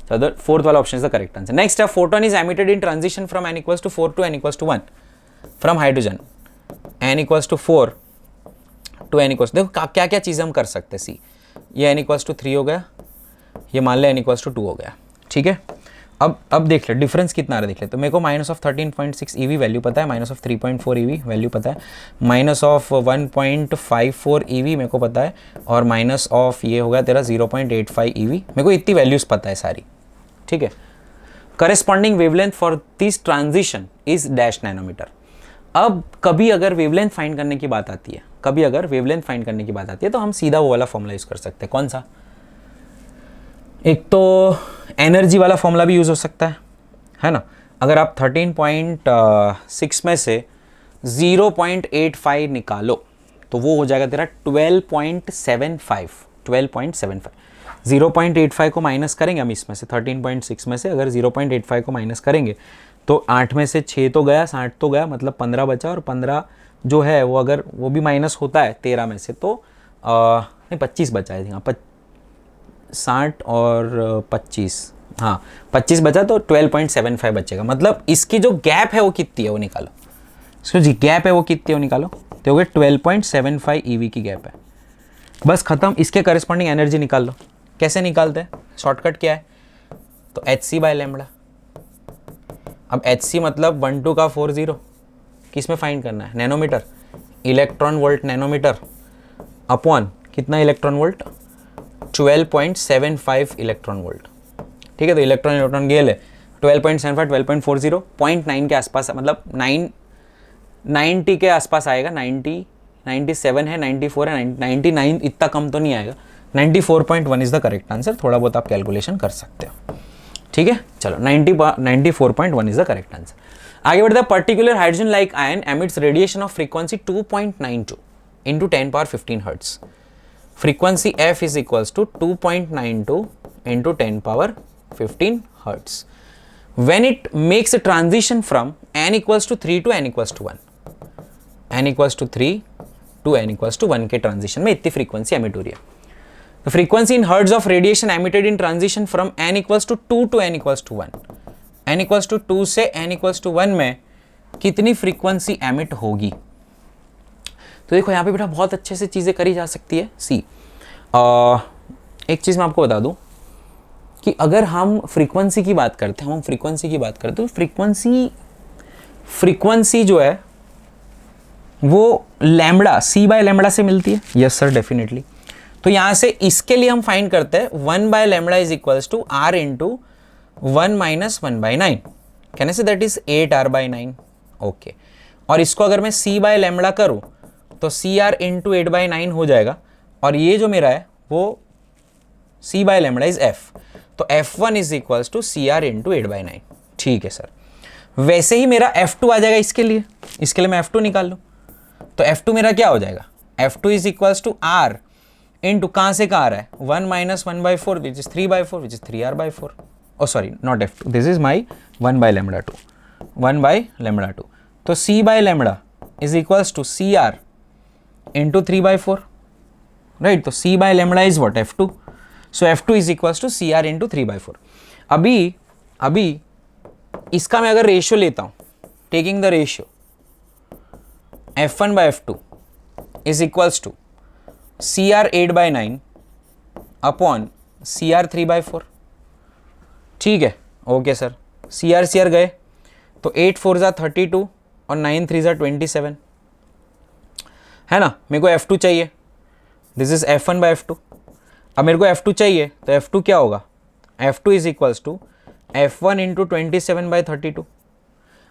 So the fourth वाला option is the correct answer. Next है photon is emitted in transition from n = 4 to n = 1 from hydrogen. n = 4 to n = देखो क्या क्या चीज़ें हम कर सकते हैं। सी, ये n = 3 हो गया, ये मान ले n = 2 हो गया। ठीक है, अब देख ले डिफरेंस कितना आ रहा है, देख ले। तो मेरे को -13.6 EV वैल्यू पता है, -3.4 EV वैल्यू पता है, -1.54 EV मेरे को पता है, और ये हो गया तेरा 0.85 EV। मेरे को इतनी वैल्यूज पता है सारी। ठीक है, corresponding wavelength for this transition is dash nanometer. अब कभी अगर वेवलेंथ फाइंड करने की बात आती है, तो हम सीधा वो वाला फॉर्मूला यूज कर सकते हैं। कौन सा? एक तो एनर्जी वाला फॉर्मूला भी यूज हो सकता है ना। अगर आप 13.6 में से 0.85 निकालो तो वो हो जाएगा तेरा 12.75। 0.85 को माइनस करेंगे हम इसमें से, 13.6 में से अगर 0.85 को माइनस करेंगे तो 8 में से 6 तो गया, 60 तो गया, मतलब 15 बचा। और 15 जो है वो अगर वो भी माइनस होता है 13 में से तो नहीं 25 बचा है। हाँ 60 और 25, हाँ 25 बचा, तो 12.75 बचेगा। मतलब इसकी जो गैप है वो कितनी है वो निकालो। इसकी जो गैप है वो कितनी है वो निकालो, तो हो गया 12.75 EV की गैप है। बस खत्म। इसके करस्पॉन्डिंग एनर्जी निकाल लो। कैसे निकालते हैं? शॉर्टकट क्या है? तो hc/λ। अब hc मतलब 12 का 40, किस में फाइंड करना है? Nanometer, electron volt nanometer upon कितना इलेक्ट्रॉन वोल्ट? 12.75 electron volt. ठीक है, तो इलेक्ट्रॉन गेल है 12.75, 12.40, 0.9 के आसपास, मतलब 90 के आसपास आएगा। 97 है, 94 है, 99, इतना कम तो नहीं आएगा। 94.1 इज द करेक्ट आंसर। थोड़ा बहुत आप कैलकुलेशन कर सकते हो। ठीक है, चलो 94.1 इज द करेक्ट आंसर। आगे बढ़ते हैं। Particular hydrogen like ion emits radiation of frequency 2.92 into 10^15 hertz. frequency f is equals to 2.92 into 10^15 hertz when it makes a transition from n equals to 3 to n equals to 1। n equals to 3 to n equals to 1 के transition में इतनी frequency emit हो रही है। The frequency in hertz of radiation emitted in transition from n equals to 2 to n equals to 1। n equals to 2 से n equals to 1 में कितनी frequency emit होगी? तो देखो यहाँ पे बेटा बहुत अच्छे से चीज़ें करी जा सकती है। सी, एक चीज़ मैं आपको बता दूँ कि अगर हम फ्रीक्वेंसी की बात करते हैं, तो फ्रीक्वेंसी जो है वो लैम्बडा, c/λ से मिलती है। Yes sir, definitely. तो यहाँ से इसके लिए हम फाइंड करते हैं 1/λ is equals to r into 1 - 1/9। Can I say that is 8r/9। Okay, और इसको अगर मैं c/λ करूँ तो cr इंटू 8/9 हो जाएगा। और ये जो मेरा है वो c/λ इज f, तो f1 is equals to cr into 8/9। ठीक है सर। वैसे ही मेरा F2 आ जाएगा इसके लिए मैं F2 निकाल लूँ, तो F2 मेरा क्या हो जाएगा, F2 is equals to R into कहाँ से कहाँ आ रहा है 1 minus 1/4 which is 3/4 which is 3R/4, O sorry not F2, this is my 1/λ2, 1/λ2, तो C/λ is equals to CR into 3/4, right, तो C/λ is what F2, so F2 is equals to CR into 3/4। अभी इसका मैं अगर ratio लेता हूं, taking the ratio F1/F2 is equals to CR 8/9 upon CR 3/4, ठीक है, ओके सर, CR गए तो 8 4 जा 32 और 9 3 जा 27, है ना, मेरे को F2 चाहिए, दिस इज F1/F2। अब मेरे को F2 चाहिए तो F2 क्या होगा, F2 is equals to F1 into 27/32।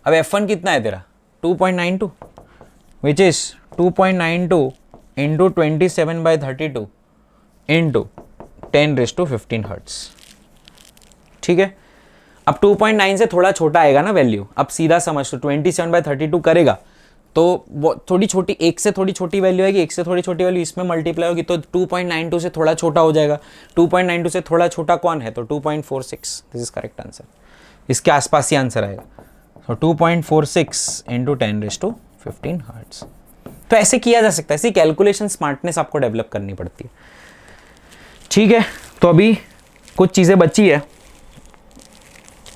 अब F1 कितना है तेरा 2.92 which is 2.92 into 27/32 into 10⁻15 hertz, ठीक है। अब 2.9 से थोड़ा छोटा आएगा ना वैल्यू, अब सीधा समझ तो 27/32 करेगा तो वो थोड़ी छोटी, एक से थोड़ी छोटी वैल्यू आएगी, एक से थोड़ी छोटी वैल्यू इसमें मल्टीप्लाई होगी तो 2.92 से थोड़ा छोटा हो जाएगा, 2.92 से थोड़ा छोटा कौन है तो 2.46, दिस इज करेक्ट आंसर, इसके आसपास ही आंसर आएगा, तो 2.46 इंटू 10⁻15 हर्ट्स। तो ऐसे किया जा सकता है, ऐसी कैलकुलेशन स्मार्टनेस आपको डेवलप करनी पड़ती है, ठीक है। तो अभी कुछ चीज़ें बची है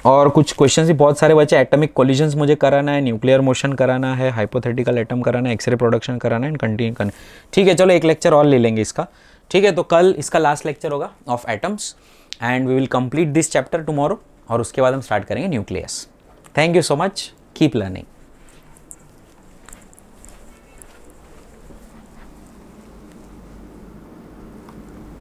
और कुछ क्वेश्चंस भी बहुत सारे बचे, एटॉमिक कोलिजन्स मुझे कराना है, न्यूक्लियर मोशन कराना है, हाइपोथेटिकल एटम कराना है, एक्सरे प्रोडक्शन कराना है एंड कंटिन्यू करना, ठीक है। चलो एक लेक्चर और ले लेंगे इसका, ठीक है। तो कल इसका लास्ट लेक्चर होगा of atoms and we will complete this chapter tomorrow, और उसके बाद हम स्टार्ट करेंगे nucleus. Thank you so much, keep learning.